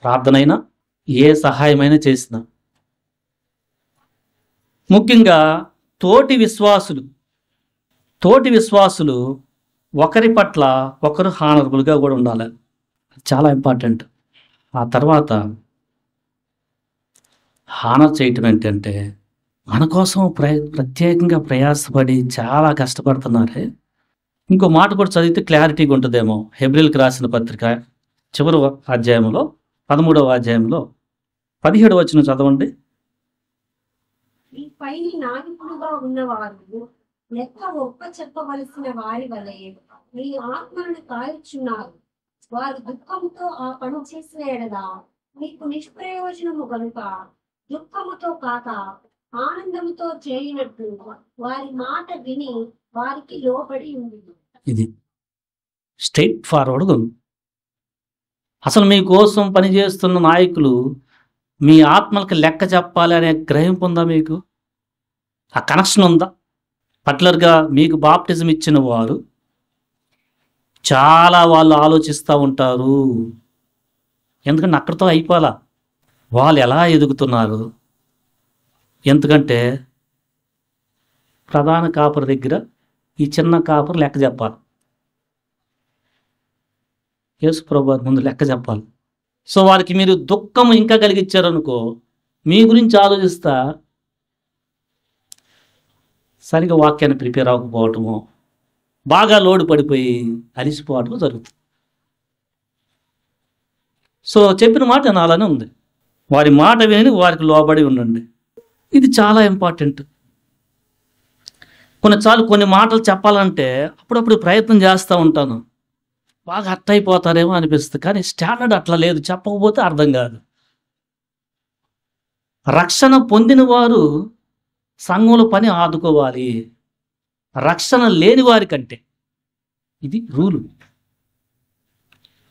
ప్రార్థనైనా ఏ సహాయమైనా చేసినా, ముఖ్యంగా తోటి విశ్వాసులు ఒకరి పట్ల ఒకరు హానరబుల్గా కూడా ఉండాలి. చాలా ఇంపార్టెంట్. ఆ తర్వాత హానర్ చేయటం ఏంటంటే మన కోసం ప్రత్యేకంగా ప్రయాసపడి చాలా కష్టపడుతున్నారే. ఇంకో మాట కూడా చదివితే క్లారిటీగా ఉంటుందేమో. హెబ్రీయులకు రాసిన పత్రిక చివరి అధ్యాయంలో 13వ అధ్యాయంలో 17వ వచనం చదవండి. ఈ పైని నాయకులుగా ఉన్నవారు లెక్క ఒప్ప చెప్పవలసిన వారి వలె మీ ఆత్మలను కాల్చున్నారు. వారు దుఃఖముతో ఆ పని చేసిన ఎడల మీకు నిష్ప్రయోజనము కనుక దుఃఖముతో కాక ఆనందముతో చేయునట్లు వారి మాట విని వారికి లోబడి ఉంది. ఇది స్ట్రైట్ ఫార్వర్డ్గా ఉంది. అసలు మీకోసం పనిచేస్తున్న నాయకులు మీ ఆత్మలకు లెక్క చెప్పాలి అనే గ్రహింపు ఉందా? మీకు ఆ కనెక్షన్ ఉందా? పర్టికులర్గా మీకు బాప్టిజం ఇచ్చిన వారు చాలా వాళ్ళు ఆలోచిస్తూ ఉంటారు. ఎందుకంటే అక్కడితో అయిపోలా. వాళ్ళు ఎలా ఎదుగుతున్నారు? ఎందుకంటే ప్రధాన కాపరి దగ్గర ఈ చిన్న కాపరు లెక్క చెప్పాలి. యేసు ప్రభువు ముందు లెక్క చెప్పాలి. సో వారికి మీరు దుఃఖం ఇంకా కలిగించారనుకో, మీ గురించి ఆలోచిస్తా సరిగా వాక్యాన్ని ప్రిపేర్ అవ్వకపోవటము, బాగా లోడు పడిపోయి అలిసిపోవటము జరుగుతుంది. సో చెప్పిన మాట వినాలని ఉంది. వారి మాట విని వారికి లోబడి ఉండండి. ఇది చాలా ఇంపార్టెంట్. కొన్నిసార్లు కొన్ని మాటలు చెప్పాలంటే అప్పుడప్పుడు ప్రయత్నం చేస్తూ ఉంటాను. బాగా అర్థం అయిపోతారేమో అనిపిస్తుంది, కానీ స్టాండర్డ్ అట్లా లేదు. చెప్పకపోతే అర్థం కాదు. రక్షణ పొందిన వారు సంఘంలో పని ఆదుకోవాలి, రక్షణ లేని వారి కంటే. ఇది రూలు.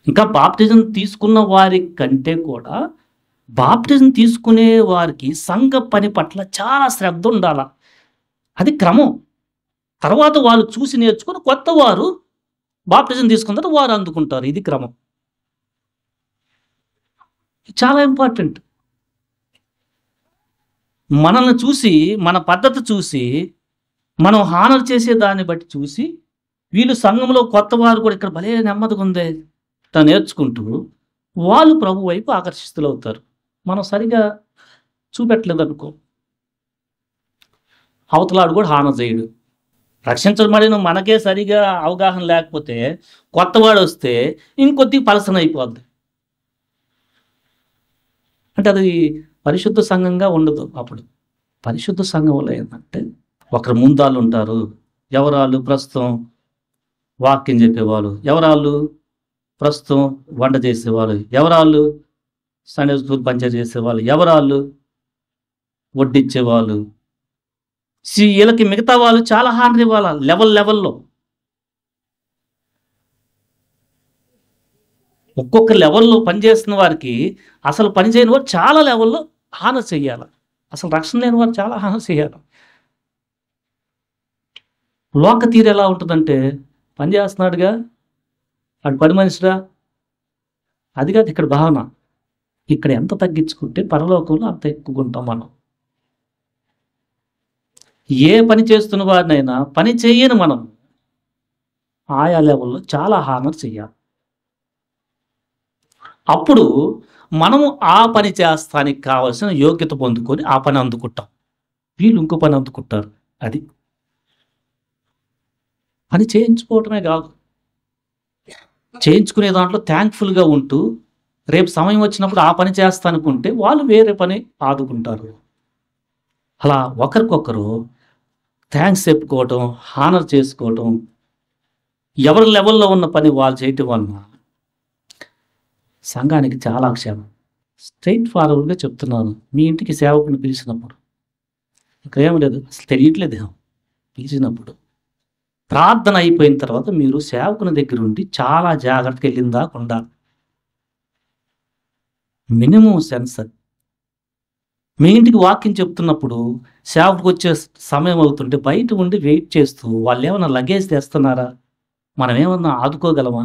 ఇంకా బాప్టిజం తీసుకున్న వారి కంటే కూడా బాప్టిజం తీసుకునే వారికి సంఘ పని పట్ల చాలా శ్రద్ధ ఉండాల. అది క్రమం. తర్వాత వాళ్ళు చూసి నేర్చుకుని కొత్త వారు బాప్టిజం తీసుకుంటారు, వారు అందుకుంటారు. ఇది క్రమం. చాలా ఇంపార్టెంట్. మనల్ని చూసి, మన పద్ధతి చూసి, మనం హానర్ చేసే దాన్ని బట్టి చూసి వీళ్ళు సంఘంలో కొత్త వారు కూడా ఇక్కడ భలే నెమ్మదిగా ఉంది ఇట్లా నేర్చుకుంటూ వాళ్ళు ప్రభు వైపు ఆకర్షితులు అవుతారు. మనం సరిగా చూపెట్టలేదు అనుకో, అవతలాడు కూడా హానర్ చేయడు. రక్షించబడిన మనకే సరిగా అవగాహన లేకపోతే కొత్తవాడు వస్తే ఇంకొద్ది పలసన అయిపోద్ది. అంటే అది పరిశుద్ధ సంఘంగా ఉండదు. అప్పుడు పరిశుద్ధ సంఘంలో ఏంటంటే ఒకరు ముందాళ్ళు ఉంటారు. ఎవరాళ్ళు? ప్రస్తుతం వాక్యం చెప్పేవాళ్ళు. ఎవరాళ్ళు? ప్రస్తుతం వంట చేసేవాళ్ళు. ఎవరాళ్ళు? సండే స్కూల్ పంచాయతీ చేసేవాళ్ళు. ఎవరాళ్ళు? వడ్డిచ్చేవాళ్ళు. వీళ్ళకి మిగతా వాళ్ళు చాలా హానర్ ఇవ్వాలి లెవెల్లో. ఒక్కొక్క లెవెల్లో పనిచేస్తున్న వారికి అసలు పని చేయని వారు చాలా లెవెల్లో హానర్ చేయాలి. అసలు రక్షణ లేని వారు చాలా హానర్ చేయాలి. లోక తీరు ఎలా ఉంటుందంటే, పని చేస్తున్నాడుగా వాడు పని మనిషిరా, అది కాదు ఇక్కడ భావన. ఇక్కడ ఎంత తగ్గించుకుంటే పరలోకంలో అంత ఎక్కువగా మనం. ఏ పని చేస్తున్న వారినైనా పని చేయని మనం ఆయా లెవెల్లో చాలా హానర్ చేయాలి. అప్పుడు మనము ఆ పని చేస్తానికి కావాల్సిన యోగ్యత పొందుకొని ఆ పని అందుకుంటాం. వీళ్ళు ఇంకో పని అందుకుంటారు. అది పని చేయించుకోవటమే కాదు, చేయించుకునే దాంట్లో థ్యాంక్ఫుల్గా ఉంటూ రేపు సమయం వచ్చినప్పుడు ఆ పని చేస్తానుకుంటే వాళ్ళు వేరే పని ఆదుకుంటారు. అలా ఒకరికొకరు థ్యాంక్స్ చెప్పుకోవటం, హానర్ చేసుకోవటం, ఎవరి లెవెల్లో ఉన్న పని వాళ్ళు చేయటం వలన సంఘానికి చాలా క్షేమం. స్ట్రైట్ ఫార్వర్డ్గా చెప్తున్నాను. మీ ఇంటికి సేవకుని పిలిచినప్పుడు ఇక్కడ ఏం లేదు, అసలు తెలియట్లేదు. పిలిచినప్పుడు ప్రార్థన అయిపోయిన తర్వాత మీరు సేవకుని దగ్గర ఉండి చాలా జాగ్రత్తగా వెళ్ళిందా ఉండాలి. మినిమం సెన్స్ అది. మీ ఇంటికి వాక్యం చెప్తున్నప్పుడు సేవకు వచ్చే సమయం అవుతుంటే బయట ఉండి వెయిట్ చేస్తూ వాళ్ళు ఏమన్నా లగేజ్ తెస్తున్నారా, మనం ఏమన్నా ఆదుకోగలమా,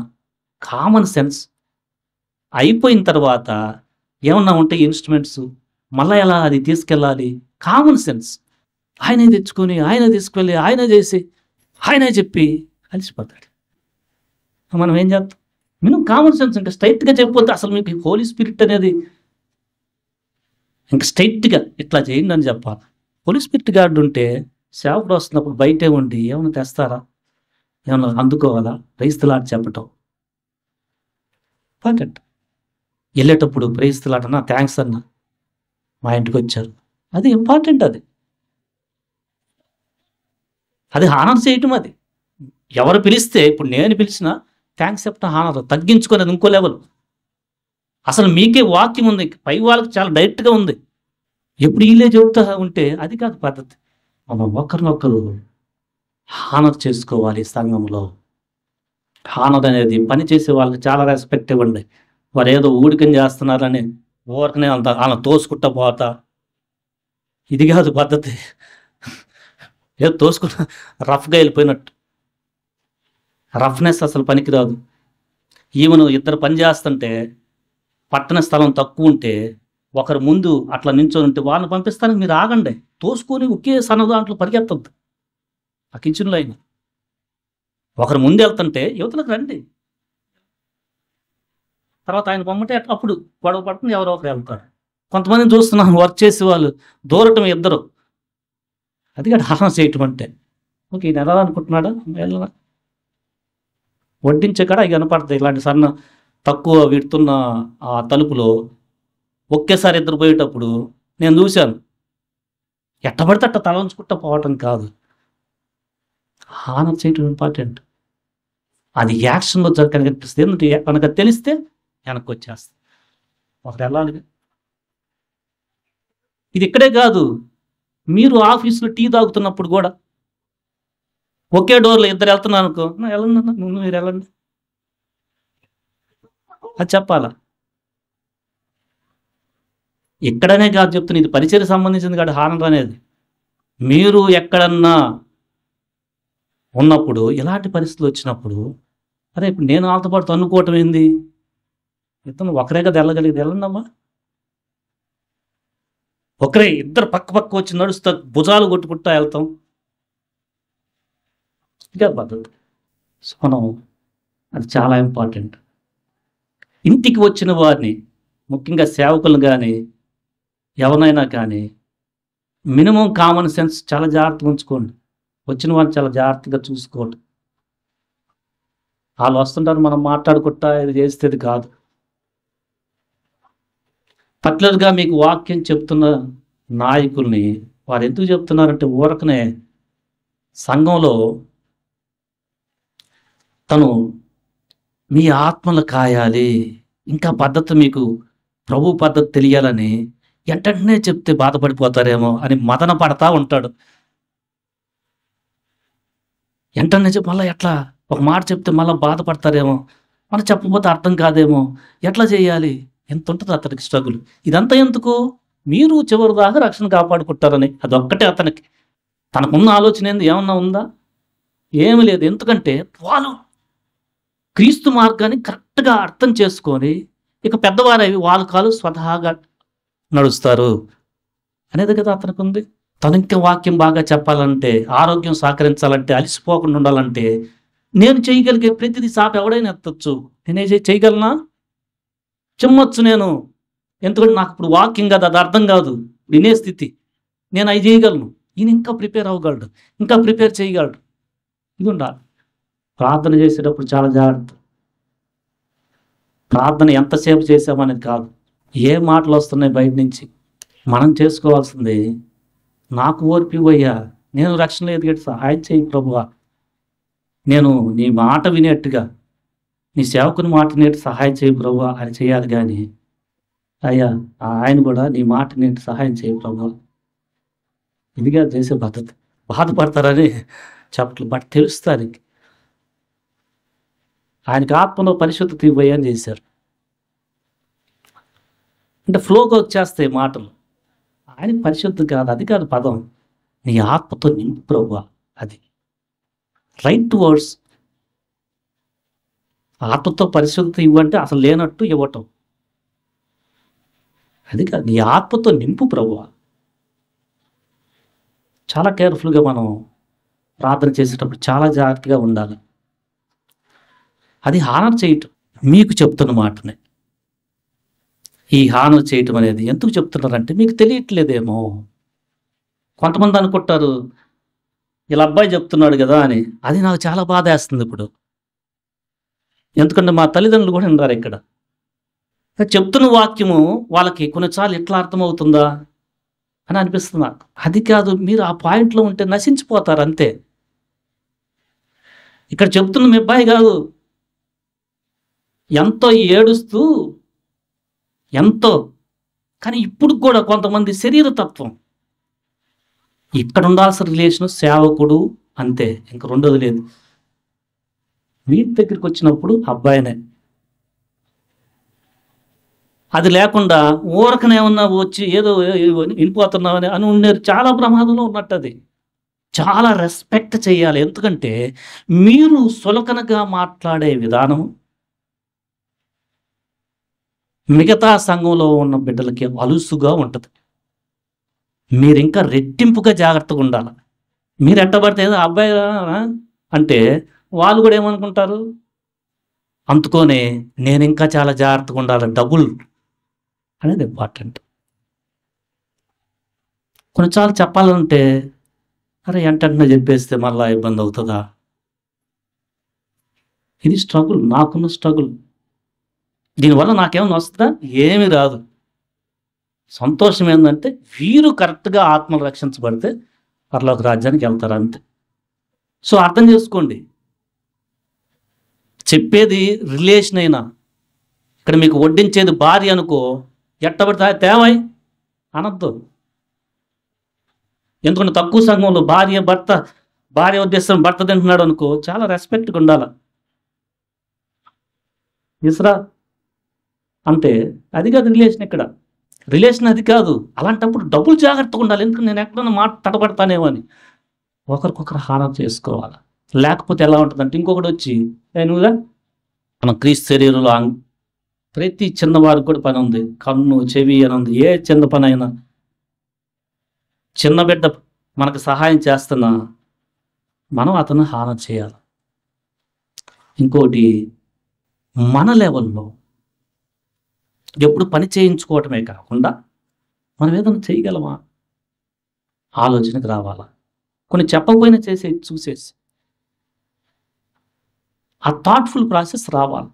కామన్ సెన్స్. అయిపోయిన తర్వాత ఏమన్నా ఉంటే ఇన్స్ట్రుమెంట్స్ మళ్ళీ ఎలా అది తీసుకెళ్ళాలి, కామన్ సెన్స్. ఆయనే తెచ్చుకొని, ఆయన తీసుకెళ్ళి, ఆయన చేసి, ఆయనే చెప్పి అలిసిపోతాడు. మనం ఏం చేస్తాం? Minimum common sense. ఇంకా స్ట్రైట్గా చెప్పిపోతే అసలు మీకు హోలీ స్పిరిట్ అనేది ఇంకా స్ట్రైట్గా ఇట్లా చేయండి అని చెప్పాలి. హోలీ స్పిరిట్ గార్డు ఉంటే సేవకుడు వస్తున్నప్పుడు బయటే ఉండి ఏమైనా తెస్తారా, ఏమన్నా అందుకోవాలా, ప్రైస్తులాట చెప్పటం ఇంపార్టెంట్. వెళ్ళేటప్పుడు ప్రైస్తులాట అన్నా, థ్యాంక్స్ అన్న, మా ఇంటికి వచ్చారు, అది ఇంపార్టెంట్. అది హానర్ చేయటం. అది ఎవరు పిలిస్తే, ఇప్పుడు నేను పిలిచినా థ్యాంక్స్ చెప్పడం హానర్, తగ్గించుకునేది ఇంకో లెవెల్. అసలు మీకే వాక్యం ఉంది, పై వాళ్ళకి చాలా డైరెక్ట్గా ఉంది. ఎప్పుడు వీళ్ళే చెబుతా ఉంటే అది కాదు పద్ధతి. మనం ఒకరినొకరు హానర్ చేసుకోవాలి సంఘంలో. హానర్ అనేది పని చేసే వాళ్ళకి చాలా రెస్పెక్ట్ ఇవ్వండి. వారు ఏదో ఊడికం చేస్తున్నారని ఊరికనే అంత వాళ్ళని తోసుకుంటా పోతా, ఇది కాదు పద్ధతి. ఏదో తోసుకున్న రఫ్గా వెళ్ళిపోయినట్టు. రఫ్నెస్ అసలు పనికిరాదు. ఈవెన్ ఇద్దరు పని చేస్తుంటే పట్టణ స్థలం తక్కువ ఉంటే ఒకరు ముందు అట్లా నించొని ఉంటే వాళ్ళని పంపిస్తానికి మీరు ఆగండి. తోసుకొని ఒకే సన్న దాంట్లో పరిగెత్తద్దు. ఆ కిచెన్లో అయినా ఒకరు ముందు వెళ్తుంటే యువతలకు రండి, తర్వాత ఆయన పంపంటే అప్పుడు గొడవ పడుతుంది, ఎవరో ఒకరు వెళ్తారు. కొంతమందిని చూస్తున్నాను వర్క్ చేసే వాళ్ళు దూరటం ఇద్దరు. అది కూడా హానం చేయటం అంటే. ఓకే, ఈయన ఎలా అనుకుంటున్నాడా, వెళ్ళరా వడ్డించే కాడ అవి కనపడతాయి. ఇలాంటి సన్న తక్కువ విడుతున్న ఆ తలుపులో ఒకేసారి ఇద్దరు పోయేటప్పుడు నేను చూశాను. ఎట్టబడితే అట్ట తల ఉంచుకుంటా పోవటం కాదు, హానం చేయటం ఇంపార్టెంట్. అది యాక్షన్లో కనిపిస్తుంది. ఎందుకంటే కనుక తెలిస్తే వెనక్కి వచ్చేస్తుంది. ఒకరు వెళ్ళాలి. ఇది ఇక్కడే కాదు, మీరు ఆఫీసులో టీ తాగుతున్నప్పుడు కూడా ఒకే డోర్లో ఇద్దరు వెళ్తున్నారు అనుకో, వెళ్ళండి అన్న, ముందు మీరు వెళ్ళండి, అది చెప్పాలా. ఎక్కడనే కాదు చెప్తున్నా, ఇది పరిచయం సంబంధించింది కాదు హానర్ అనేది. మీరు ఎక్కడన్నా ఉన్నప్పుడు ఇలాంటి పరిస్థితులు వచ్చినప్పుడు, అరే ఇప్పుడు నేను వాళ్ళతో పాటు అనుకోవటం ఏంది, ఇతను ఒకరే కదా వెళ్ళగలిగేది, వెళ్ళండమ్మా. ఒకరే ఇద్దరు పక్క పక్క వచ్చి నడుస్తా భుజాలు కొట్టుకుంటా వెళ్తాం, ఇక పద్ధతి. సో మనం అది చాలా ఇంపార్టెంట్. ఇంటికి వచ్చిన వారిని, ముఖ్యంగా సేవకులు కానీ ఎవరైనా కానీ, మినిమం కామన్ సెన్స్ చాలా జాగ్రత్తగా ఉంచుకోండి. వచ్చిన వారిని చాలా జాగ్రత్తగా చూసుకోండి. వాళ్ళు వస్తుంటారు, మనం మాట్లాడుకుంటా ఇది చేసేది కాదు. పర్టికులర్గా మీకు వాక్యం చెప్తున్న నాయకుల్ని వారు ఎందుకు చెప్తున్నారంటే, ఊరకనే సంఘంలో తను మీ ఆత్మలు కాయాలి, ఇంకా పద్ధతి మీకు ప్రభు పద్ధతి తెలియాలని వెంటనే చెప్తే బాధపడిపోతారేమో అని మదన పడతా ఉంటాడు. వెంటనే చెప్పి మళ్ళీ ఎట్లా ఒక మాట చెప్తే మళ్ళీ బాధపడతారేమో, మనం చెప్పకపోతే అర్థం కాదేమో, ఎట్లా చేయాలి, ఎంత ఉంటుంది అతనికి స్ట్రగుల్. ఇదంతా ఎందుకు, మీరు చివరి దాకా రక్షణ కాపాడుకుంటారని. అదొక్కటే అతనికి. తనకున్న ఆలోచన ఏంది, ఏమన్నా ఉందా, ఏమి లేదు. ఎందుకంటే వాళ్ళు క్రీస్తు మార్గాన్ని కరెక్ట్గా అర్థం చేసుకొని ఇక పెద్దవారు వాళ్ళ కాలు స్వతహాగా నడుస్తారు అనేది కదా అతనికి ఉంది. తను ఇంకా వాక్యం బాగా చెప్పాలంటే, ఆరోగ్యం సహకరించాలంటే, అలసిపోకుండా ఉండాలంటే, నేను చేయగలిగే ప్రతిదీ సాప ఎవడైనా ఎత్తచ్చు, నేనే చేయగలనా, చెమ్మొచ్చు నేను. ఎందుకంటే నాకు ఇప్పుడు వాక్యం కాదు, అది అర్థం కాదు, వినే స్థితి, నేను అవి చేయగలను. ఈయన ఇంకా ప్రిపేర్ అవ్వగలడు, ఇంకా ప్రిపేర్ చేయగలడు. ఇది ఉండాలి. ప్రార్థన చేసేటప్పుడు చాలా జాగ్రత్త. ప్రార్థన ఎంతసేపు చేసామనేది కాదు, ఏ మాటలు వస్తున్నాయి బయట నుంచి. మనం చేసుకోవాల్సింది, నాకు ఓర్పివయ్యా, నేను రక్షణ ఎదిగేట సహాయం చేయి ప్రభువా, నేను నీ మాట వినేట్టుగా, నీ సేవకుని మాట వినేట్టు సహాయం చేయి ప్రభువా అని చేయాలి. కానీ అయ్యా ఆయన కూడా నీ మాట వినేట్టు సహాయం చేయి ప్రభువా, ఇదిగా చేసే పద్ధతి. బాధపడతారని చెప్పట్లు, బట్ తెలుస్తారు. ఆయనకి ఆత్మలో పరిశుద్ధత ఇవ్వయ్యా అని చేశారు. అంటే ఫ్లోగా వచ్చేస్తాయి మాటలు. ఆయన పరిశుద్ధం కాదు, అది కాదు పదం. నీ ఆత్మతో నింపు ప్రభువా, అది రైట్ వర్డ్స్. ఆత్మతో పరిశుద్ధత ఇవ్వంటే అసలు లేనట్టు ఇవ్వటం, అది కాదు. నీ ఆత్మతో నింపు ప్రభువా. చాలా కేర్ఫుల్గా మనం ప్రార్థన చేసేటప్పుడు చాలా జాగ్రత్తగా ఉండాలి. అది హానర్ చేయటం. మీకు చెప్తున్న మాటనే ఈ హానర్ చేయటం అనేది ఎందుకు చెప్తున్నారంటే, మీకు తెలియట్లేదేమో. కొంతమంది అనుకుంటారు ఇలా అబ్బాయి చెప్తున్నాడు కదా అని. అది నాకు చాలా బాధ వేస్తుంది ఇప్పుడు. ఎందుకంటే మా తల్లిదండ్రులు కూడా ఉన్నారు ఇక్కడ. చెప్తున్న వాక్యము వాళ్ళకి కొన్నిసార్లు ఎట్లా అర్థమవుతుందా అని అనిపిస్తుంది నాకు. అది కాదు, మీరు ఆ పాయింట్లో ఉంటే నశించిపోతారు అంతే. ఇక్కడ చెప్తున్న మీ అబ్బాయి కాదు, ఎంతో ఏడుస్తూ ఎంతో, కానీ ఇప్పుడు కూడా కొంతమంది శరీర తత్వం, ఇక్కడ ఉండాల్సిన రిలేషన్ సేవకుడు అంతే, ఇంక రెండోది లేదు. వీటి దగ్గరికి వచ్చినప్పుడు అబ్బాయినే. అది లేకుండా ఊరకనే ఉన్నా వచ్చి ఏదో వెళ్ళిపోతున్నామని అని ఉండేది చాలా ప్రమాదంలో ఉన్నట్టు. అది చాలా రెస్పెక్ట్ చేయాలి. ఎందుకంటే మీరు సులకనగా మాట్లాడే విధానం మిగతా సంఘంలో ఉన్న బిడ్డలకి అలుసుగా ఉంటుంది. మీరు ఇంకా రెట్టింపుగా జాగ్రత్తగా ఉండాలి. మీరు ఎట్టబడితే ఏదో అబ్బాయి అంటే వాళ్ళు కూడా ఏమనుకుంటారు, అందుకోనే నేను ఇంకా చాలా జాగ్రత్తగా ఉండాలి, డబుల్ అనేది ఇంపార్టెంట్. కొన్నిసార్లు చెప్పాలంటే అరే వెంటనే చెప్పేస్తే మళ్ళీ ఇబ్బంది అవుతుందా, ఇది స్ట్రగుల్, నాకున్న స్ట్రగుల్. దీనివల్ల నాకేమైనా వస్తుందా? ఏమీ రాదు. సంతోషం ఏంటంటే వీరు కరెక్ట్గా ఆత్మలు రక్షించబడితే పరలోక రాజ్యానికి వెళ్తారు అంతే. సో అర్థం చేసుకోండి, చెప్పేది రిలేషన్ అయినా, ఇక్కడ మీకు వడ్డించేది భార్య అనుకో, ఎట్టబడితే తేవాయి అనద్దు. ఎందుకంటే తక్కువ సంఘంలో భార్య ఉద్దేశం భర్త తింటున్నాడు అనుకో, చాలా రెస్పెక్ట్గా ఉండాలి. ఇస్రా అంటే అది కాదు రిలేషన్. ఇక్కడ రిలేషన్ అది కాదు. అలాంటప్పుడు డబుల్ జాగ్రత్తగా ఉండాలి. ఎందుకంటే నేను ఎక్కడన్నా మాట తడబడతానేమో అని ఒకరికొకరు హారం చేసుకోవాలి. లేకపోతే ఎలా ఉంటుందంటే ఇంకొకటి వచ్చి నువ్వుగా మనం క్రీస్తు శరీరంలో ప్రతి చిన్నవారికి కూడా పని ఉంది, కన్ను చెవి అని ఉంది. ఏ చిన్న పని అయినా, చిన్న బిడ్డ మనకు సహాయం చేస్తున్నా మనం అతను హారం చేయాలి. ఇంకోటి మన లెవెల్లో ఎప్పుడు పని చేయించుకోవటమే కాకుండా మనం ఏదైనా చేయగలమా ఆలోచనకు రావాలా. కొన్ని చెప్పకపోయినా చూసేసి ఆ థాట్ఫుల్ ప్రాసెస్ రావాలి.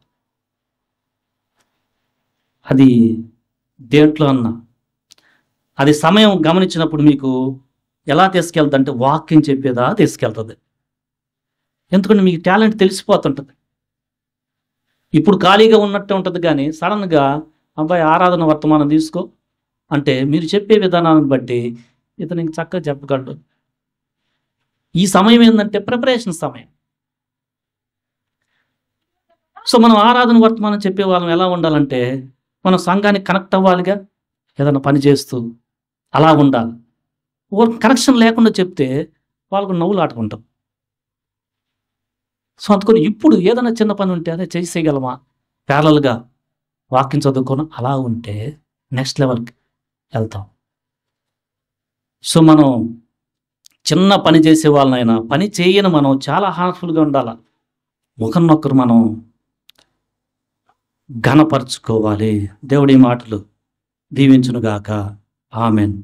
అది దేంట్లో అన్నా అది సమయం గమనించినప్పుడు మీకు ఎలా తీసుకెళ్తుందంటే వాక్యం చెప్పేదా తీసుకెళ్తుంది. ఎందుకంటే మీకు టాలెంట్ తెలిసిపోతుంటుంది. ఇప్పుడు ఖాళీగా ఉన్నట్టు ఉంటుంది, కానీ సడన్గా అబ్బాయి ఆరాధన వర్తమానం తీసుకో అంటే మీరు చెప్పే విధానాన్ని బట్టి ఇతనికి చక్కగా చెప్పగలడు. ఈ సమయం ఏంటంటే ప్రిపరేషన్ సమయం. సో మనం ఆరాధన వర్తమానం చెప్పే వాళ్ళం ఎలా ఉండాలంటే మనం సంఘానికి కనెక్ట్ అవ్వాలిగా, ఏదైనా పని చేస్తూ అలా ఉండాలి. కనెక్షన్ లేకుండా చెప్తే వాళ్ళకు నవ్వులు ఆడుకుంటాం. సో అందుకని ఇప్పుడు ఏదైనా చిన్న పని ఉంటే అదే చేసేయగలమా, ప్యారలల్గా వాక్యం చదువుకొని అలా ఉంటే నెక్స్ట్ లెవెల్కి వెళ్తాం. సో మనం చిన్న పని చేసే వాళ్ళనైనా పని చేయని మనం చాలా హార్ట్ఫుల్గా ఉండాలి. ఒకరినొకరు మనం ఘనపరచుకోవాలి. దేవుడి మాటలు దీవించునుగాక. ఆమెన్.